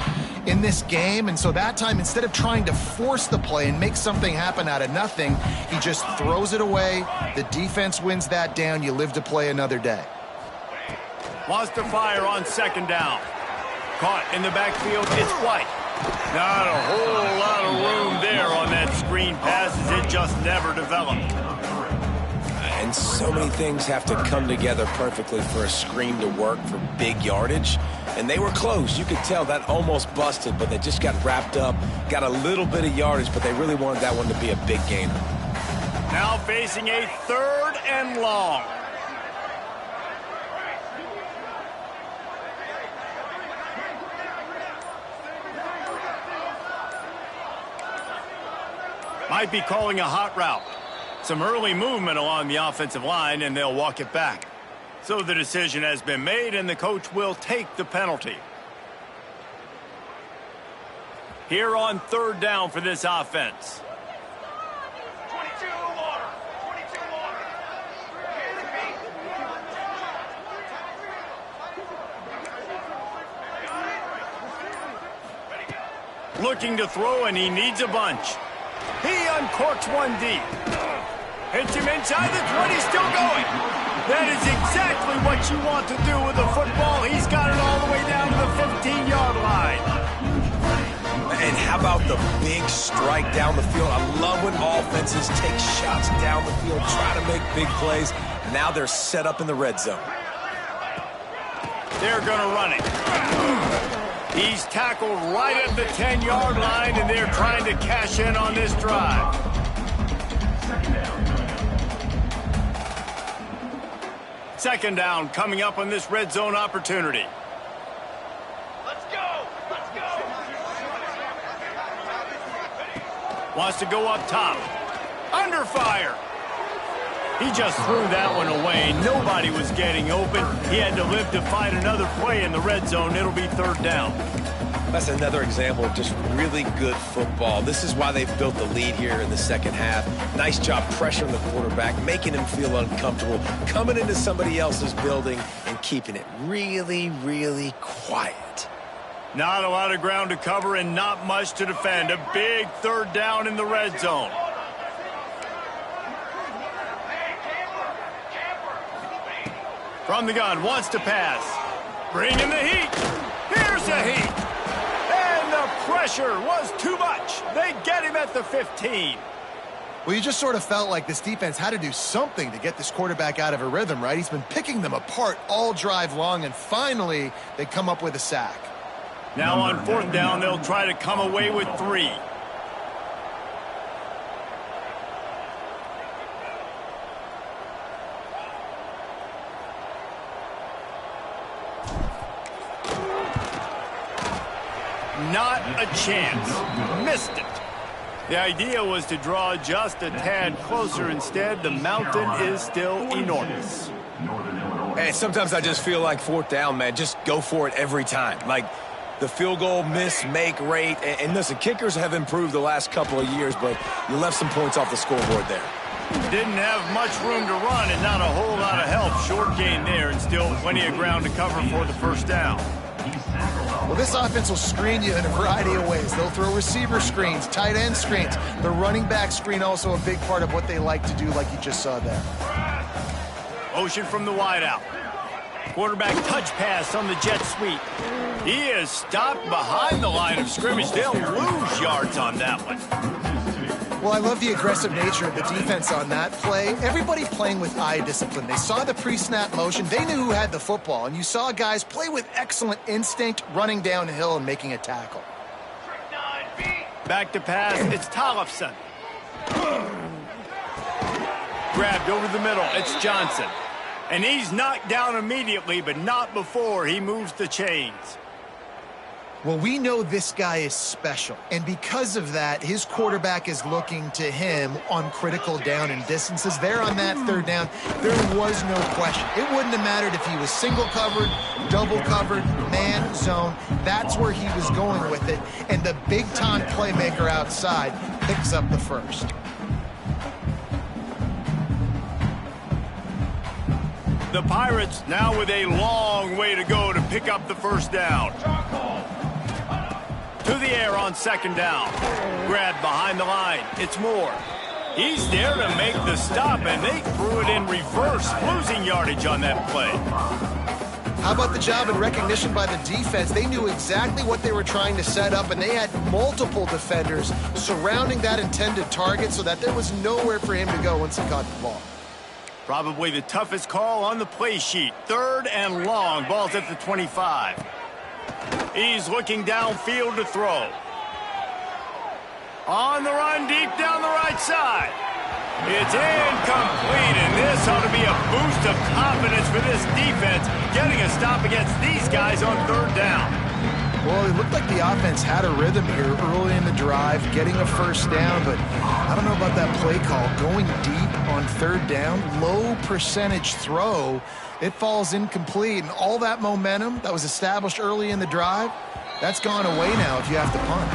in this game, and so that time, instead of trying to force the play and make something happen out of nothing, he just throws it away. The defense wins that down. You live to play another day. Wants to fire on second down. Caught in the backfield, it's White. Not a whole lot of room there on that screen pass as it just never developed. And so many things have to come together perfectly for a screen to work for big yardage. And they were close. You could tell that almost busted, but they just got wrapped up, got a little bit of yardage, but they really wanted that one to be a big gainer. Now facing a 3rd and long. Might be calling a hot route. Some early movement along the offensive line, and they'll walk it back. So the decision has been made, and the coach will take the penalty. Here on 3rd down for this offense. 22 water. 22 water. Looking to throw, and he needs a bunch. He uncorks one deep. Hits him inside the 20, still going. That is exactly what you want to do with the football. He's got it all the way down to the 15-yard line. And how about the big strike down the field? I love when offenses take shots down the field, try to make big plays. Now they're set up in the red zone. They're going to run it. He's tackled right at the 10-yard line, and they're trying to cash in on this drive. Second down coming up on this red zone opportunity. Let's go. Let's go. Wants to go up top. Under fire. He just threw that one away. Nobody was getting open. He had to live to find another play in the red zone. It'll be 3rd down. That's another example of just really good football. This is why they've built the lead here in the second half. Nice job pressuring the quarterback, making him feel uncomfortable, coming into somebody else's building and keeping it really, really quiet. Not a lot of ground to cover and not much to defend. A big 3rd down in the red zone. From the gun, wants to pass. Bring in the heat. Here's the heat. And the pressure was too much. They get him at the 15. Well, you just sort of felt like this defense had to do something to get this quarterback out of a rhythm, right? He's been picking them apart all drive long, and finally they come up with a sack. Now on 4th down, they'll try to come away with 3. Not a chance. Missed it. The idea was to draw just a tad closer. Instead, the mountain is still enormous. Hey, sometimes I just feel like 4th down, man. Just go for it every time. Like the field goal miss-make rate. And listen, kickers have improved the last couple of years, but you left some points off the scoreboard there. Didn't have much room to run and not a whole lot of help. Short gain there and still plenty of ground to cover for the 1st down. Well, this offense will screen you in a variety of ways. They'll throw receiver screens, tight end screens. The running back screen also a big part of what they like to do, like you just saw there. Motion from the wideout. Quarterback touch pass on the jet sweep. He is stopped behind the line of scrimmage. They'll lose yards on that one. Well, I love the aggressive nature of the defense on that play. Everybody playing with eye discipline. They saw the pre-snap motion. They knew who had the football. And you saw guys play with excellent instinct, running downhill and making a tackle. Back to pass. It's Tollefson. Grabbed over the middle. It's Johnson. And he's knocked down immediately, but not before he moves the chains. Well, we know this guy is special, and because of that, his quarterback is looking to him on critical down and distances. There on that 3rd down, there was no question. It wouldn't have mattered if he was single covered, double covered, man, zone. That's where he was going with it, and the big-time playmaker outside picks up the 1st. The Pirates now with a long way to go to pick up the 1st down. To the air on 2nd down. Grabbed behind the line. It's Moore. He's there to make the stop, and they threw it in reverse, losing yardage on that play. How about the job and recognition by the defense? They knew exactly what they were trying to set up, and they had multiple defenders surrounding that intended target so that there was nowhere for him to go once he caught the ball. Probably the toughest call on the play sheet. 3rd and long. Ball's at the 25. He's looking downfield to throw. On the run, deep down the right side. It's incomplete, and this ought to be a boost of confidence for this defense, getting a stop against these guys on 3rd down. Well, it looked like the offense had a rhythm here early in the drive, getting a 1st down, but I don't know about that play call. Going deep on 3rd down, low percentage throw, it falls incomplete, and all that momentum that was established early in the drive, that's gone away now if you have to punt.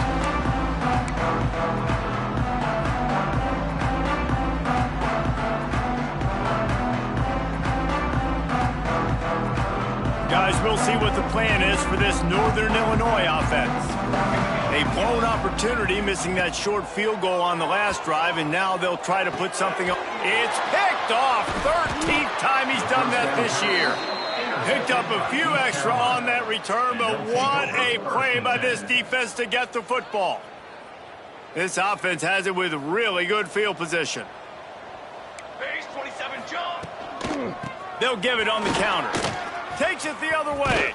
Guys, we'll see what the plan is for this Northern Illinois offense. A blown opportunity, missing that short field goal on the last drive, and now they'll try to put something on. It's picked off. 13th time he's done that this year. Picked up a few extra on that return, but what a play by this defense to get the football. This offense has it with really good field position. Base 27 jump. They'll give it on the counter. Takes it the other way.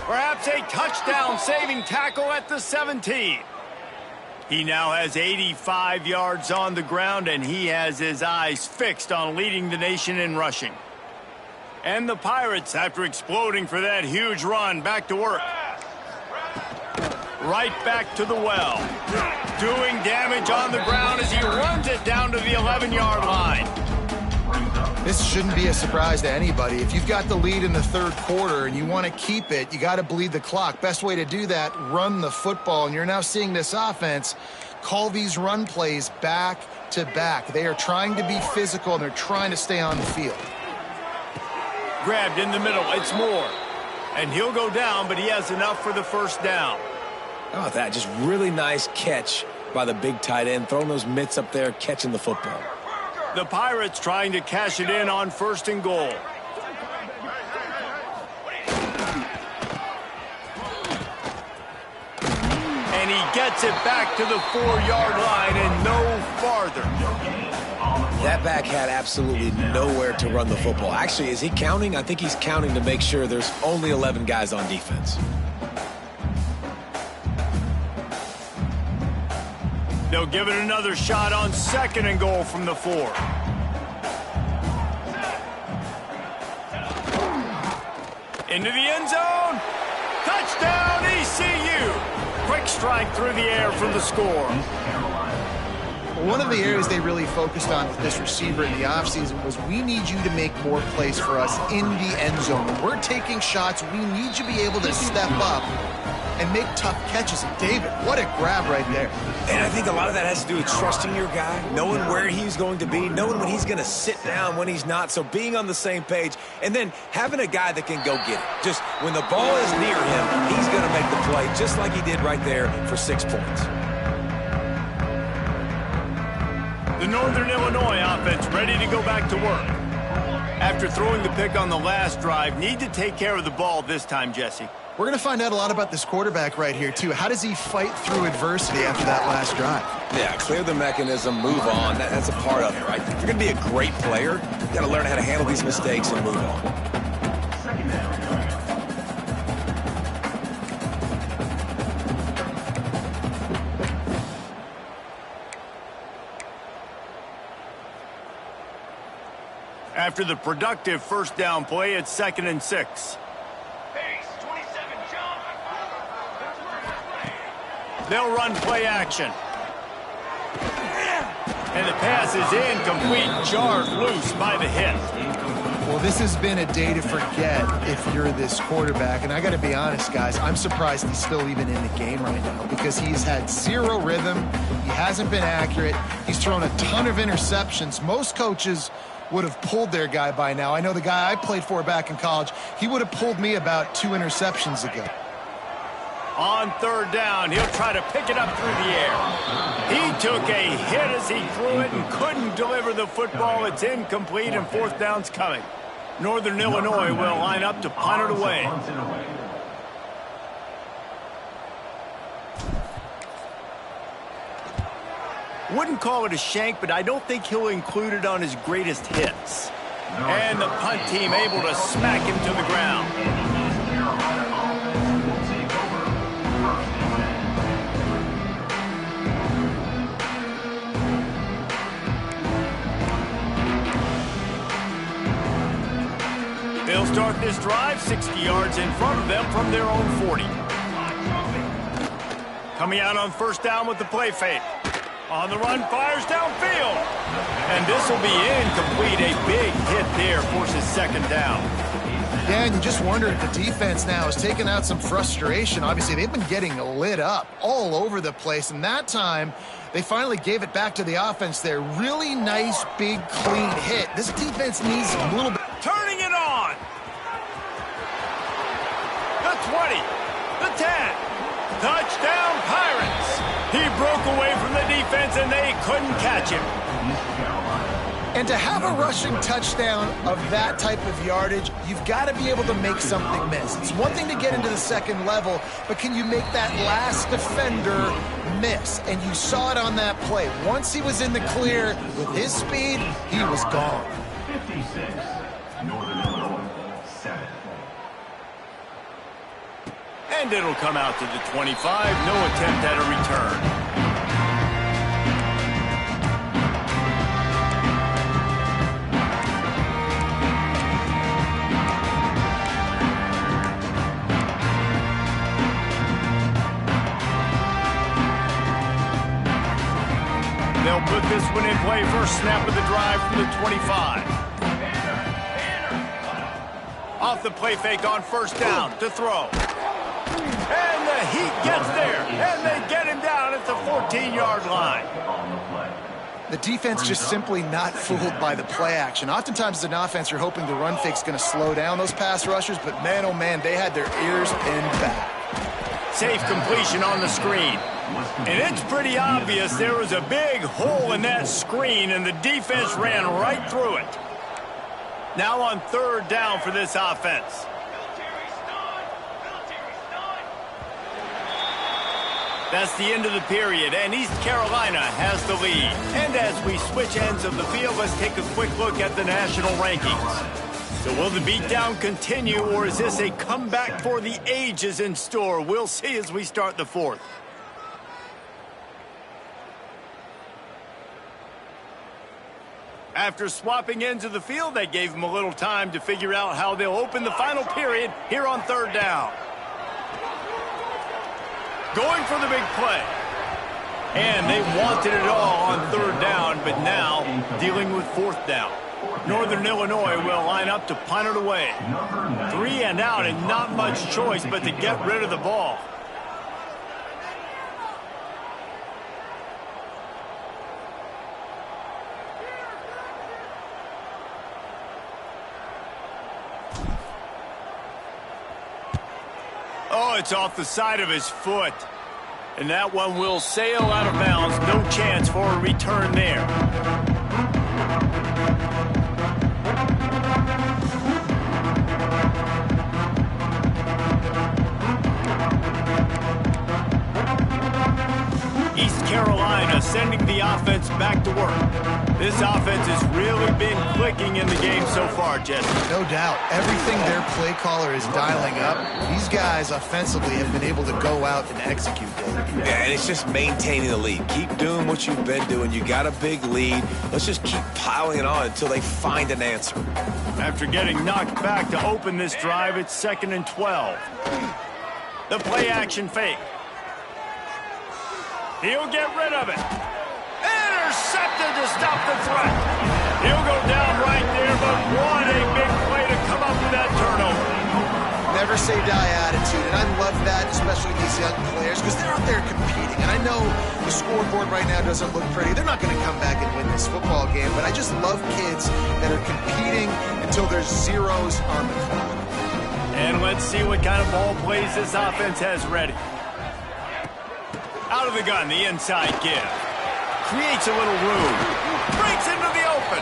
Perhaps a touchdown-saving tackle at the 17. He now has 85 yards on the ground, and he has his eyes fixed on leading the nation in rushing. And the Pirates, after exploding for that huge run, back to work. Right back to the well. Doing damage on the ground as he runs it down to the 11-yard line. This shouldn't be a surprise to anybody. If you've got the lead in the 3rd quarter and you want to keep it, you got to bleed the clock. Best way to do that, run the football. And you're now seeing this offense call these run plays back to back. They are trying to be physical, and they're trying to stay on the field. Grabbed in the middle. It's Moore. And he'll go down, but he has enough for the 1st down. How about that? Just really nice catch by the big tight end, throwing those mitts up there, catching the football. The Pirates trying to cash it in on 1st and goal. And and he gets it back to the 4-yard line and no farther. That back had absolutely nowhere to run the football. Actually, is he counting? I think he's counting to make sure there's only 11 guys on defense. They'll give it another shot on 2nd and goal from the 4. Into the end zone. Touchdown, ECU. Quick strike through the air for the score. One of the areas they really focused on with this receiver in the offseason was we need you to make more plays for us in the end zone. When we're taking shots, we need you to be able to step up and make tough catches. And David, what a grab right there. And I think a lot of that has to do with trusting your guy, knowing where he's going to be, knowing when he's going to sit down, when he's not, so being on the same page, and then having a guy that can go get it. Just when the ball is near him, he's going to make the play, just like he did right there for 6 points. The Northern Illinois offense ready to go back to work. After throwing the pick on the last drive, need to take care of the ball this time, Jesse. We're going to find out a lot about this quarterback right here, too. How does he fight through adversity after that last drive? Yeah, clear the mechanism, move on. That's a part of it, right? If you're going to be a great player, you've got to learn how to handle these mistakes and move on. After the productive first down play, it's 2nd and 6. They'll run play action. And the pass is incomplete, jarred loose by the hit. Well, this has been a day to forget if you're this quarterback. And I got to be honest, guys, I'm surprised he's still even in the game right now because he's had zero rhythm. He hasn't been accurate. He's thrown a ton of interceptions. Most coaches would have pulled their guy by now. I know the guy I played for back in college, he would have pulled me about 2 interceptions ago. On 3rd down, he'll try to pick it up through the air. He took a hit as he threw it and couldn't deliver the football. It's incomplete, and 4th down's coming. Northern Illinois will line up to punt it away. Wouldn't call it a shank, but I don't think he'll include it on his greatest hits. And the punt team able to smack him to the ground. They'll start this drive 60 yards in front of them from their own 40. Coming out on 1st down with the play fake. On the run, fires downfield. And this will be incomplete. A big hit there forces 2nd down. Yeah, and you just wonder if the defense now is taking out some frustration. Obviously, they've been getting lit up all over the place. And that time, they finally gave it back to the offense there. Really nice, big, clean hit. This defense needs a little bit. Turning it on. The 20. The 10. Touchdown, Pirates. He broke away from the defense, and they couldn't catch him. And to have a rushing touchdown of that type of yardage, you've got to be able to make something miss. It's one thing to get into the 2nd level, but can you make that last defender miss? And you saw it on that play. Once he was in the clear with his speed, he was gone. 56, Northern Illinois, 7. And it'll come out to the 25. No attempt at a return. They'll put this one in play. First snap of the drive from the 25. Off the play fake on 1st down to throw. And the Heat gets there, and they get him down at the 14-yard line. The defense just simply not fooled by the play action. Oftentimes as an offense, you're hoping the run fake's going to slow down those pass rushers, but man, oh man, they had their ears pinned back. Safe completion on the screen. And it's pretty obvious there was a big hole in that screen, and the defense ran right through it. Now on 3rd down for this offense. That's the end of the period, and East Carolina has the lead. And as we switch ends of the field, let's take a quick look at the national rankings. So will the beatdown continue, or is this a comeback for the ages in store? We'll see as we start the fourth. After swapping ends of the field, they gave them a little time to figure out how they'll open the final period here on third down. Going for the big play. And they wanted it all on third down, but now dealing with fourth down. Northern Illinois will line up to punt it away. 3 and out, and not much choice but to get rid of the ball. Oh, it's off the side of his foot. And that one will sail out of bounds. No chance for a return there. East Carolina sending the offense back to work. This offense has really been clicking in the game so far, Jesse. No doubt. Everything their play caller is dialing up, these guys offensively have been able to go out and execute, Dave. Yeah, and it's just maintaining the lead. Keep doing what you've been doing. You got a big lead. Let's just keep piling it on until they find an answer. After getting knocked back to open this drive, it's 2nd and 12. The play action fake. He'll get rid of it. Intercepted to stop the threat. He'll go down right there, but what a big play to come up with that turnover. Never say die attitude, and I love that, especially these young players, because they're out there competing. And I know the scoreboard right now doesn't look pretty. They're not going to come back and win this football game, but I just love kids that are competing until there's zeros on the clock. And let's see what kind of ball plays this offense has ready. Out of the gun, the inside give. Creates a little room. Breaks into the open.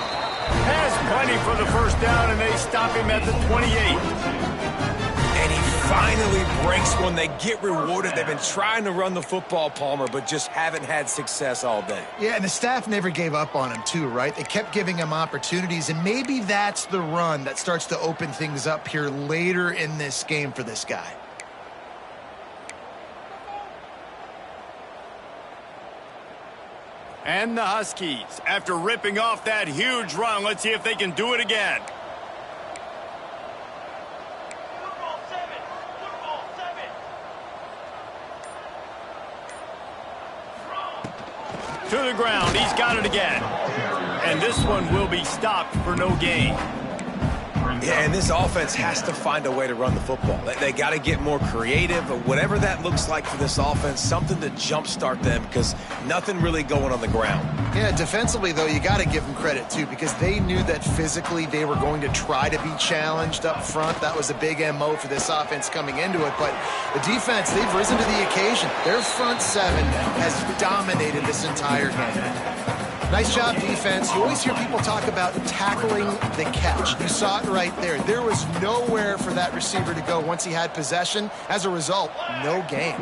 Has plenty for the first down, and they stop him at the 28. And he finally breaks one. They get rewarded. They've been trying to run the football, Palmer, but just haven't had success all day. Yeah, and the staff never gave up on him, too, right? They kept giving him opportunities, and maybe that's the run that starts to open things up here later in this game for this guy. And the Huskies, after ripping off that huge run, let's see if they can do it again. Football 7. Football 7. To the ground, he's got it again. And this one will be stopped for no gain. Yeah, and this offense has to find a way to run the football. They got to get more creative, but whatever that looks like for this offense, something to jumpstart them because nothing really going on the ground. Yeah, defensively, though, you got to give them credit, too, because they knew that physically they were going to try to be challenged up front. That was a big MO for this offense coming into it. But the defense, they've risen to the occasion. Their front seven has dominated this entire game. Nice job, defense. You always hear people talk about tackling the catch. You saw it right there. There was nowhere for that receiver to go once he had possession. As a result, no gain.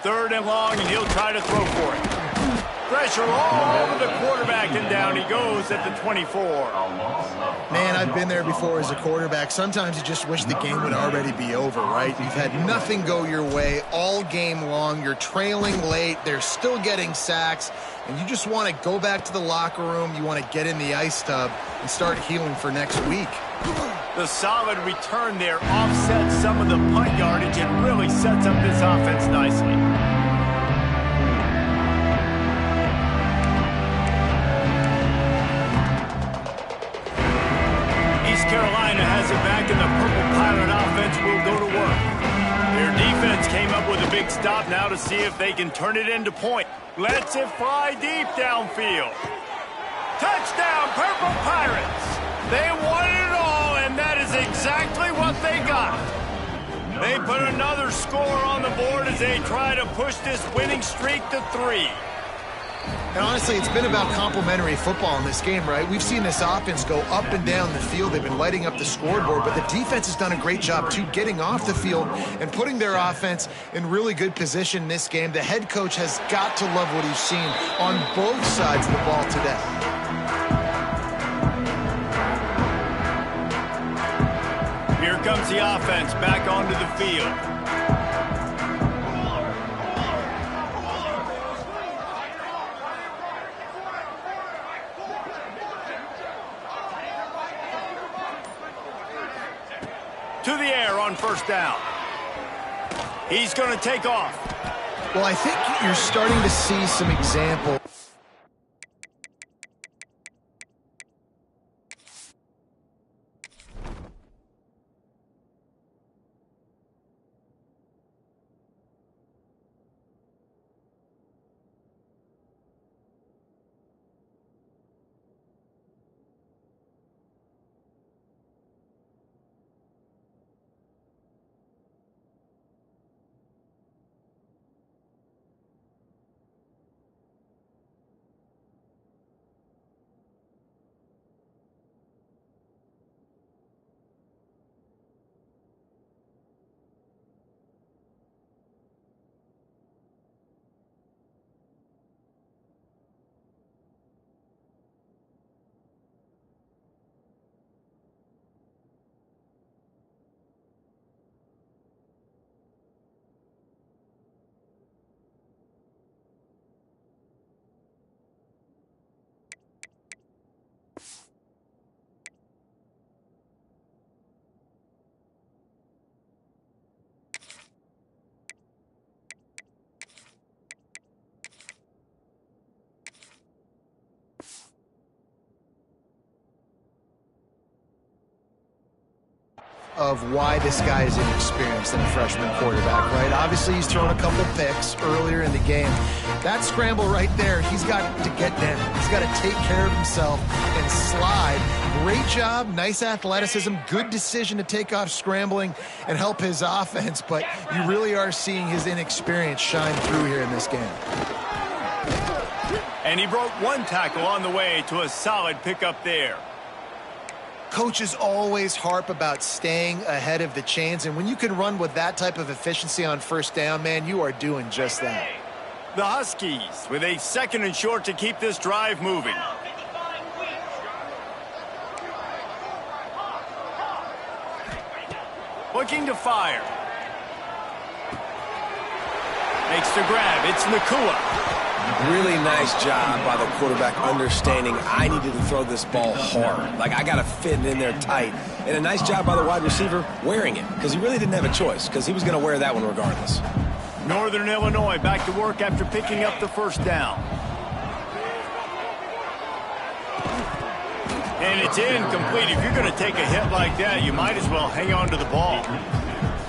Third and long, and he'll try to throw for it. Pressure all over the quarterback, and down he goes at the 24. Man, I've been there before as a quarterback. Sometimes you just wish the game would already be over, right? You've had nothing go your way all game long. You're trailing late. They're still getting sacks. And you just want to go back to the locker room. You want to get in the ice tub and start healing for next week. The solid return there offsets some of the punt yardage and really sets up this offense nicely. Carolina has it back, and the Purple Pirate offense will go to work. Their defense came up with a big stop now to see if they can turn it into point. Lets it fly deep downfield. Touchdown, Purple Pirates! They wanted it all, and that is exactly what they got. They put another score on the board as they try to push this winning streak to 3. And honestly, it's been about complementary football in this game, right? We've seen this offense go up and down the field. They've been lighting up the scoreboard, but the defense has done a great job, too, getting off the field and putting their offense in really good position in this game. The head coach has got to love what he's seen on both sides of the ball today. Here comes the offense back onto the field. To the air on first down. He's going to take off. Well, I think you're starting to see some examples. Of why this guy is inexperienced than a freshman quarterback, right? Obviously, he's thrown a couple picks earlier in the game. That scramble right there, he's got to get down. He's got to take care of himself and slide. Great job, nice athleticism, good decision to take off scrambling and help his offense, but you really are seeing his inexperience shine through here in this game. And he broke one tackle on the way to a solid pickup there. Coaches always harp about staying ahead of the chains, and when you can run with that type of efficiency on first down, man, you are doing just that. The Huskies with a 2nd and short to keep this drive moving. Looking to fire. Makes the grab. It's Nacua. Really nice job by the quarterback understanding I needed to throw this ball hard. Like, I got to fit it in there tight. And a nice job by the wide receiver wearing it, because he really didn't have a choice, because he was going to wear that one regardless. Northern Illinois back to work after picking up the first down. And it's incomplete. If you're going to take a hit like that, you might as well hang on to the ball.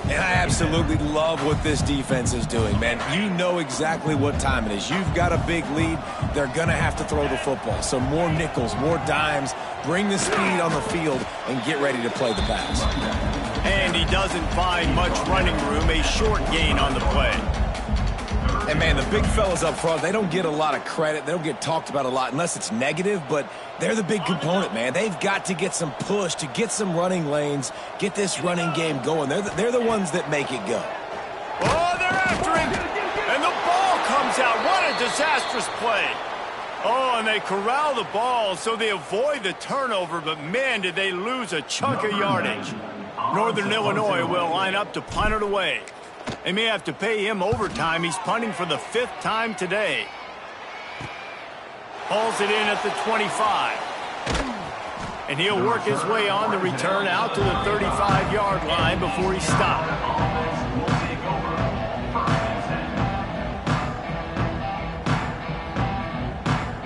And I absolutely love what this defense is doing, man. You know exactly what time it is. You've got a big lead. They're going to have to throw the football. So more nickels, more dimes, bring the speed on the field, and get ready to play the pass. And he doesn't find much running room, a short gain on the play. And, man, the big fellas up front, they don't get a lot of credit. They don't get talked about a lot unless it's negative, but they're the big component, man. They've got to get some push to get some running lanes, get this running game going. They're the ones that make it go. Oh, they're after him, and the ball comes out. What a disastrous play. Oh, and they corral the ball so they avoid the turnover, but, man, did they lose a chunk of yardage. Northern Illinois will line up to punt it away. They may have to pay him overtime. He's punting for the 5th time today. Hauls it in at the 25. And he'll work his way on the return out to the 35-yard line before he stopped.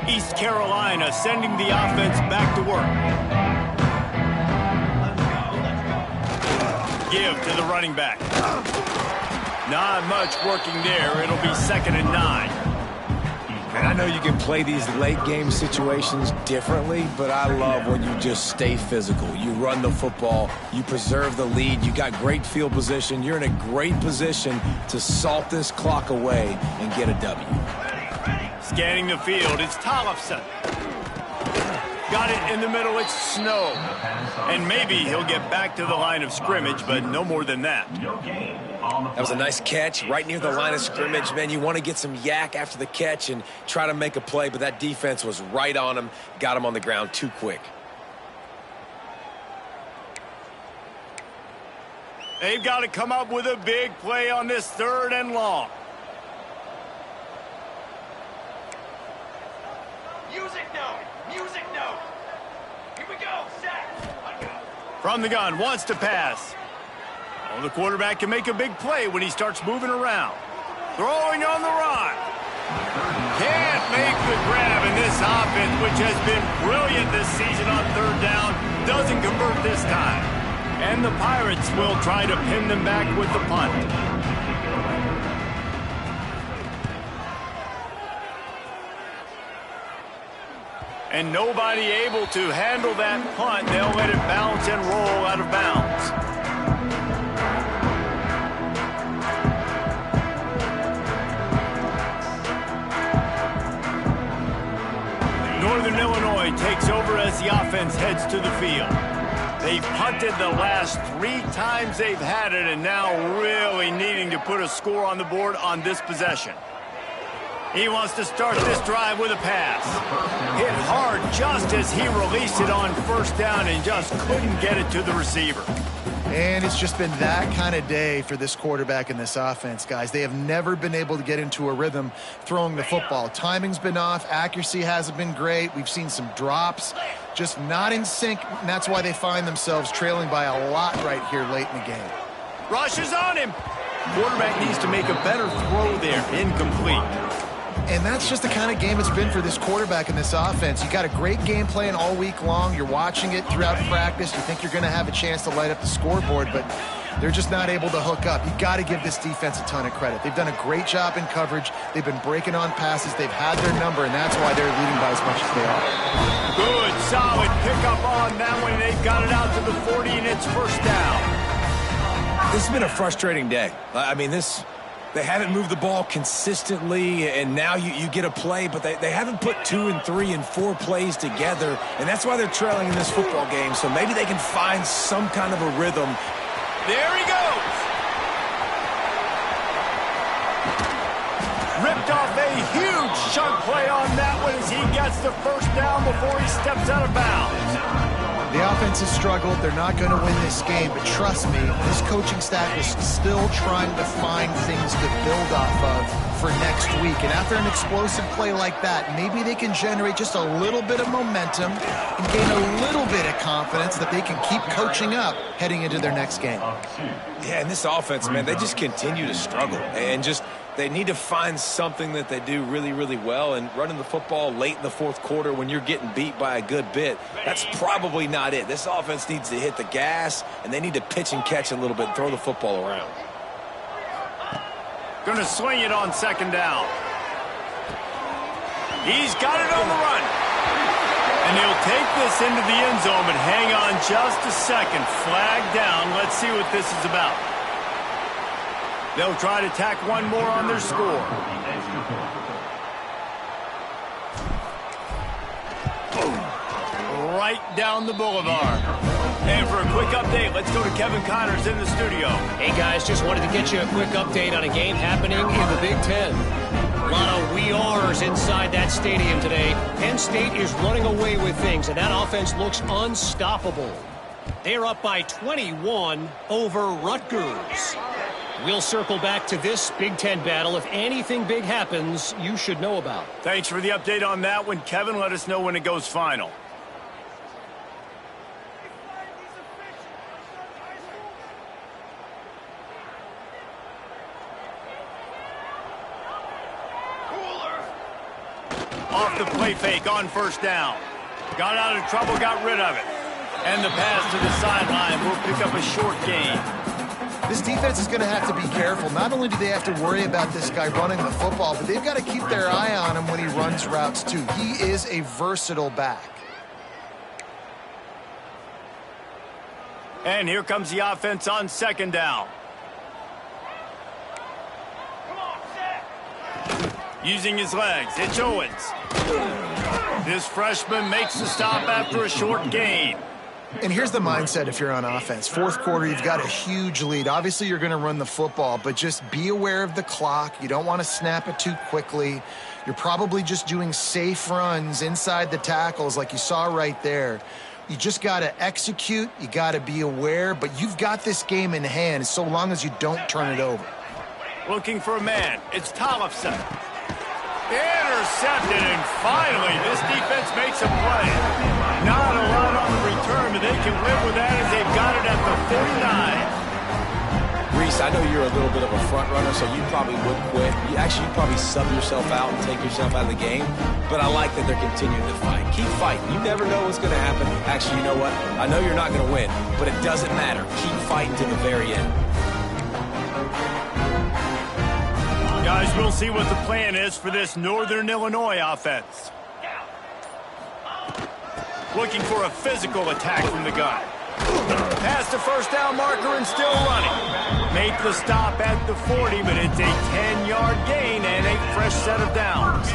East Carolina sending the offense back to work. Give to the running back. Not much working there. It'll be 2nd and 9. And I know you can play these late-game situations differently, but I love when you just stay physical. You run the football. You preserve the lead. You got great field position. You're in a great position to salt this clock away and get a W. Scanning the field, it's Tollefson. Got it in the middle, it's Snow. And maybe he'll get back to the line of scrimmage, but no more than that. That was a nice catch right near the line of scrimmage, man. You want to get some yak after the catch and try to make a play, but that defense was right on him, got him on the ground too quick. They've got to come up with a big play on this 3rd and long. Music note. Music note. Here we go. Set. From the gun, wants to pass. Oh, the quarterback can make a big play when he starts moving around. Throwing on the run. Can't make the grab, in this offense, which has been brilliant this season on 3rd down, doesn't convert this time. And the Pirates will try to pin them back with the punt. And nobody able to handle that punt. They'll let it bounce and roll out of bounds. Northern Illinois takes over as the offense heads to the field. They've punted the last 3 times they've had it, and now really needing to put a score on the board on this possession. He wants to start this drive with a pass. Hit hard just as he released it on 1st down and just couldn't get it to the receiver. And it's just been that kind of day for this quarterback in this offense, guys. They have never been able to get into a rhythm throwing the football. Timing's been off. Accuracy hasn't been great. We've seen some drops, just not in sync, and that's why they find themselves trailing by a lot right here late in the game. Rushes on him. Quarterback needs to make a better throw there. Incomplete. And that's just the kind of game it's been for this quarterback in this offense. You got a great game plan all week long. You're watching it throughout practice. You think you're going to have a chance to light up the scoreboard, but they're just not able to hook up. You got to give this defense a ton of credit. They've done a great job in coverage. They've been breaking on passes. They've had their number, and that's why they're leading by as much as they are. Good, solid pickup on that one. They've got it out to the 40, and it's 1st down. This has been a frustrating day. I mean, they haven't moved the ball consistently, and now you get a play, but they haven't put 2 and 3 and 4 plays together, and that's why they're trailing in this football game. So maybe they can find some kind of a rhythm. There he goes. Ripped off a huge chunk play on that one as he gets the 1st down before he steps out of bounds. The offense has struggled. They're not going to win this game, but trust me, this coaching staff is still trying to find things to build off of for next week. And after an explosive play like that, maybe they can generate just a little bit of momentum and gain a little bit of confidence that they can keep coaching up heading into their next game. Yeah, and this offense, man, they just continue to struggle. And they need to find something that they do really, really well. And running the football late in the 4th quarter when you're getting beat by a good bit, that's probably not it. This offense needs to hit the gas, and they need to pitch and catch a little bit and throw the football around. Going to swing it on 2nd down. He's got it on the run. And he'll take this into the end zone, but hang on just a second. Flag down. Let's see what this is about. They'll try to tack one more on their score. Right down the boulevard. And for a quick update, let's go to Kevin Connors in the studio. Hey, guys, just wanted to get you a quick update on a game happening in the Big Ten. A lot of we are's inside that stadium today. Penn State is running away with things, and that offense looks unstoppable. They're up by 21 over Rutgers. We'll circle back to this Big Ten battle. If anything big happens, you should know about. Thanks for the update on that one, Kevin. Let us know when it goes final. Off the play fake on 1st down. Got out of trouble, got rid of it. And the pass to the sideline will pick up a short gain. This defense is going to have to be careful. Not only do they have to worry about this guy running the football, but they've got to keep their eye on him when he runs routes too. He is a versatile back. And here comes the offense on 2nd down. Come on, set. Using his legs, it's Owens. This freshman makes the stop after a short gain. And here's the mindset if you're on offense. Fourth quarter, you've got a huge lead. Obviously, you're going to run the football, but just be aware of the clock. You don't want to snap it too quickly. You're probably just doing safe runs inside the tackles like you saw right there. You just got to execute. You got to be aware, but you've got this game in hand so long as you don't turn it over. Looking for a man. It's Tollefson. Intercepted, and finally, this defense makes a play. Not a lot on the return, but they can live with that as they've got it at the 49. Reese, I know you're a little bit of a front runner, so you probably would quit. You probably sub yourself out and take yourself out of the game. But I like that they're continuing to fight. Keep fighting. You never know what's going to happen. Actually, you know what? I know you're not going to win, but it doesn't matter. Keep fighting to the very end. Guys, we'll see what the plan is for this Northern Illinois offense. Looking for a physical attack from the gun. Past the first down marker and still running. Make the stop at the 40, but it's a 10-yard gain and a fresh set of downs.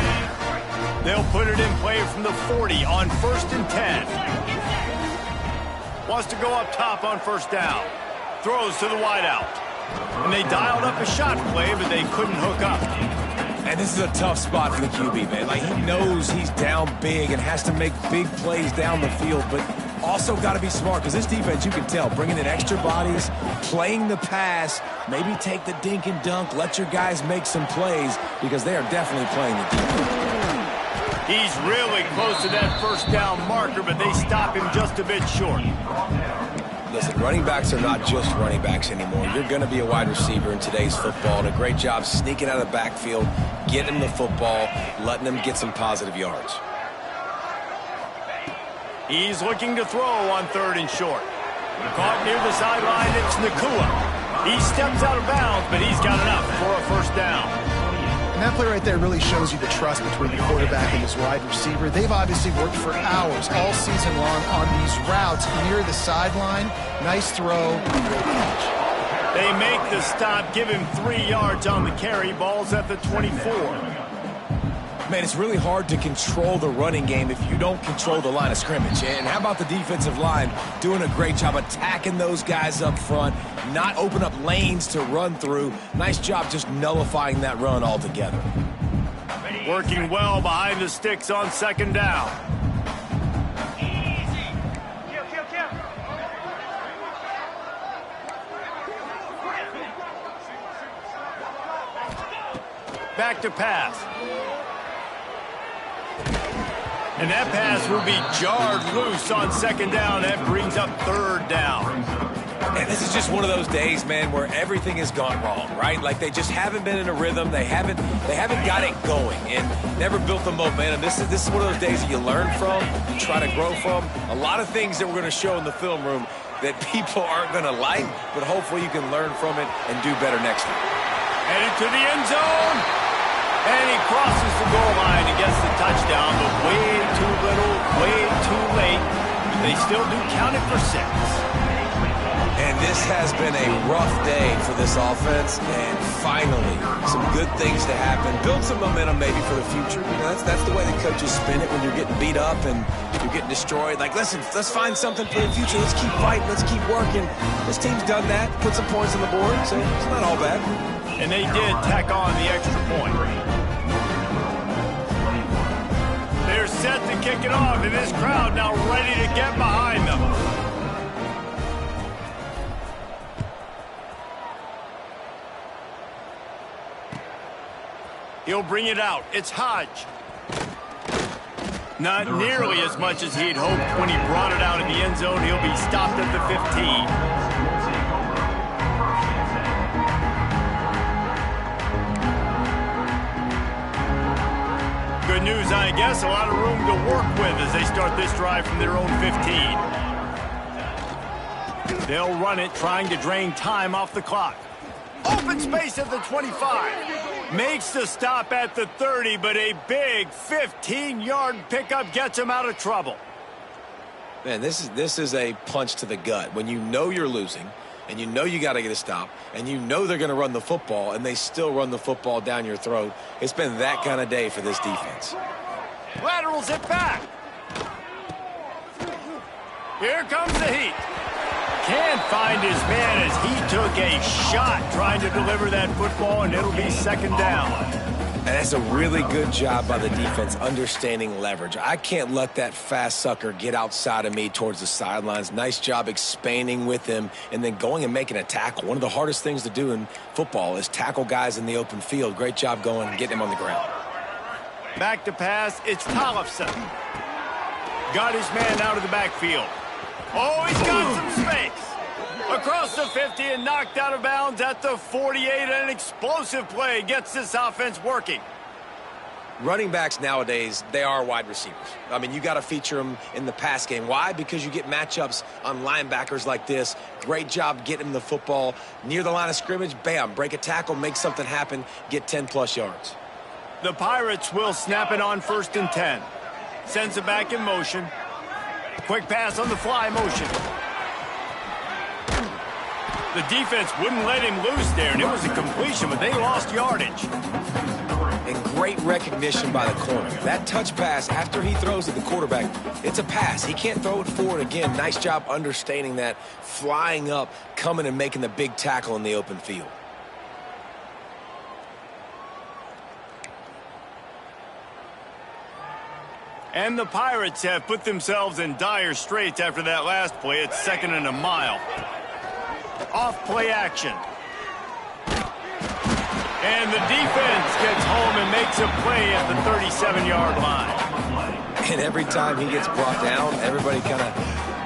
They'll put it in play from the 40 on 1st and 10. Wants to go up top on first down. Throws to the wideout. And they dialed up a shot play, but they couldn't hook up. And this is a tough spot for the QB, man. Like, he knows he's down big and has to make big plays down the field, but also got to be smart because this defense, you can tell, bringing in extra bodies, playing the pass, maybe take the dink and dunk, let your guys make some plays because they are definitely playing the defense. He's really close to that first down marker, but they stop him just a bit short. Listen, running backs are not just running backs anymore. You're going to be a wide receiver in today's football, and a great job sneaking out of the backfield, getting them the football, letting them get some positive yards. He's looking to throw on 3rd and short. Caught near the sideline, it's Nakua. He steps out of bounds, but he's got enough for a first down. And that play right there really shows you the trust between the quarterback and his wide receiver. They've obviously worked for hours all season long on these routes near the sideline. Nice throw, great catch. They make the stop, give him 3 yards on the carry. Ball's at the 24. Man, it's really hard to control the running game if you don't control the line of scrimmage. And how about the defensive line doing a great job attacking those guys up front, not open up lanes to run through. Nice job just nullifying that run altogether. Working well behind the sticks on 2nd down. Easy. Kill. Back to pass. And that pass will be jarred loose on 2nd down. That brings up 3rd down. And this is just one of those days, man, where everything has gone wrong, right? Like they just haven't been in a rhythm. They haven't got it going and never built the momentum. This is one of those days that you learn from, you try to grow from. A lot of things that we're going to show in the film room that people aren't going to like, but hopefully you can learn from it and do better next time. Headed to the end zone. And he crosses the goal line and gets the touchdown, but way too little, way too late. But they still do count it for 6. And this has been a rough day for this offense, and finally, some good things to happen. Build some momentum maybe for the future. You know, that's the way the coaches spin it when you're getting beat up and you're getting destroyed. Like, listen, let's find something for the future. Let's keep fighting. Let's keep working. This team's done that, put some points on the board, so it's not all bad. And they did tack on the extra point. They're set to kick it off, and this crowd now ready to get behind them. He'll bring it out. It's Hodge. Not nearly as much as he'd hoped when he brought it out in the end zone. He'll be stopped at the 15. Good news, I guess. A lot of room to work with as they start this drive from their own 15. They'll run it, trying to drain time off the clock. Open space at the 25. Makes the stop at the 30, but a big 15-yard pickup gets him out of trouble. Man, this is a punch to the gut. When you know you're losing, and you know you got to get a stop, and you know they're going to run the football, and they still run the football down your throat. It's been that kind of day for this defense. Laterals it back. Here comes the heat. Can't find his man as he took a shot trying to deliver that football, and it'll be second down. And that's a really good job by the defense understanding leverage. I can't let that fast sucker get outside of me towards the sidelines. Nice job expanding with him and then going and making a tackle. One of the hardest things to do in football is tackle guys in the open field. Great job going and getting him on the ground. Back to pass, it's Tollefson. Got his man out of the backfield. Oh, he's got some space. Across the 50 and knocked out of bounds at the 48. An explosive play gets this offense working. Running backs nowadays, they are wide receivers. I mean, you got to feature them in the pass game. Why? Because you get matchups on linebackers like this. Great job getting them the football near the line of scrimmage. Bam, break a tackle, make something happen, get 10-plus yards. The Pirates will snap it on 1st and 10. Sends it back in motion. Quick pass on the fly motion. The defense wouldn't let him loose there, and it was a completion, but they lost yardage. And great recognition by the corner. That touch pass after he throws at the quarterback, it's a pass. He can't throw it forward again. Nice job understanding that, flying up, coming and making the big tackle in the open field. And the Pirates have put themselves in dire straits after that last play. It's 2nd and a mile. Off play action. And the defense gets home and makes a play at the 37-yard line. And every time he gets brought down, everybody kind of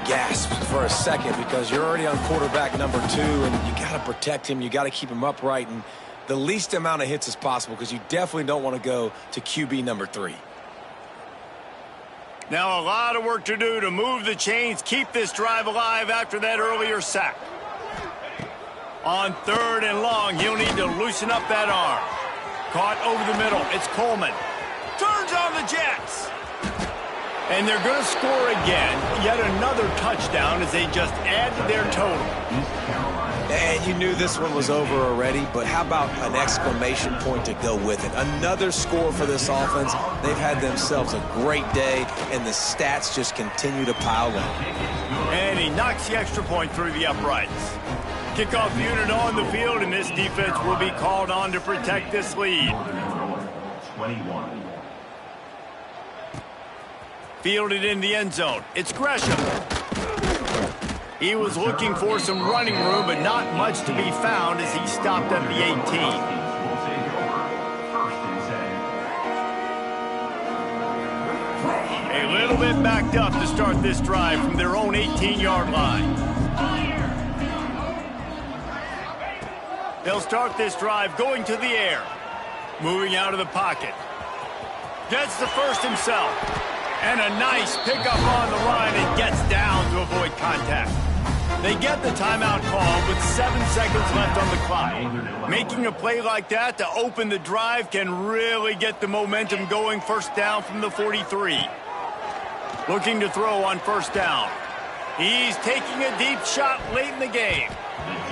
gasps for a second because you're already on quarterback number 2, and you got to protect him. You got to keep him upright and the least amount of hits as possible because you definitely don't want to go to QB number 3. Now a lot of work to do to move the chains, keep this drive alive after that earlier sack. On 3rd and long, he'll need to loosen up that arm. Caught over the middle. It's Coleman. Turns on the Jets. And they're going to score again. Yet another touchdown as they just add to their total. And you knew this one was over already, but how about an exclamation point to go with it? Another score for this offense. They've had themselves a great day, and the stats just continue to pile up. And he knocks the extra point through the uprights. Kickoff unit on the field, and this defense will be called on to protect this lead. 21. Fielded in the end zone. It's Gresham. He was looking for some running room, but not much to be found as he stopped at the 18. A little bit backed up to start this drive from their own 18-yard line. They'll start this drive going to the air. Moving out of the pocket. Gets the first himself. And a nice pickup on the line and gets down to avoid contact. They get the timeout call with 7 seconds left on the clock. Making a play like that to open the drive can really get the momentum going. First down from the 43. Looking to throw on first down. He's taking a deep shot late in the game.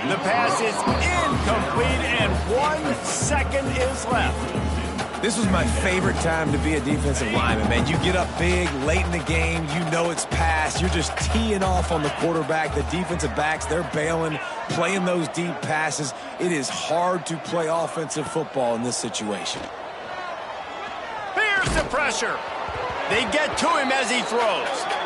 The pass is incomplete and 1 second is left. This was my favorite time to be a defensive lineman, man. You get up big, late in the game, you know it's past. You're just teeing off on the quarterback. The defensive backs, they're bailing, playing those deep passes. It is hard to play offensive football in this situation. Here's the pressure. They get to him as he throws.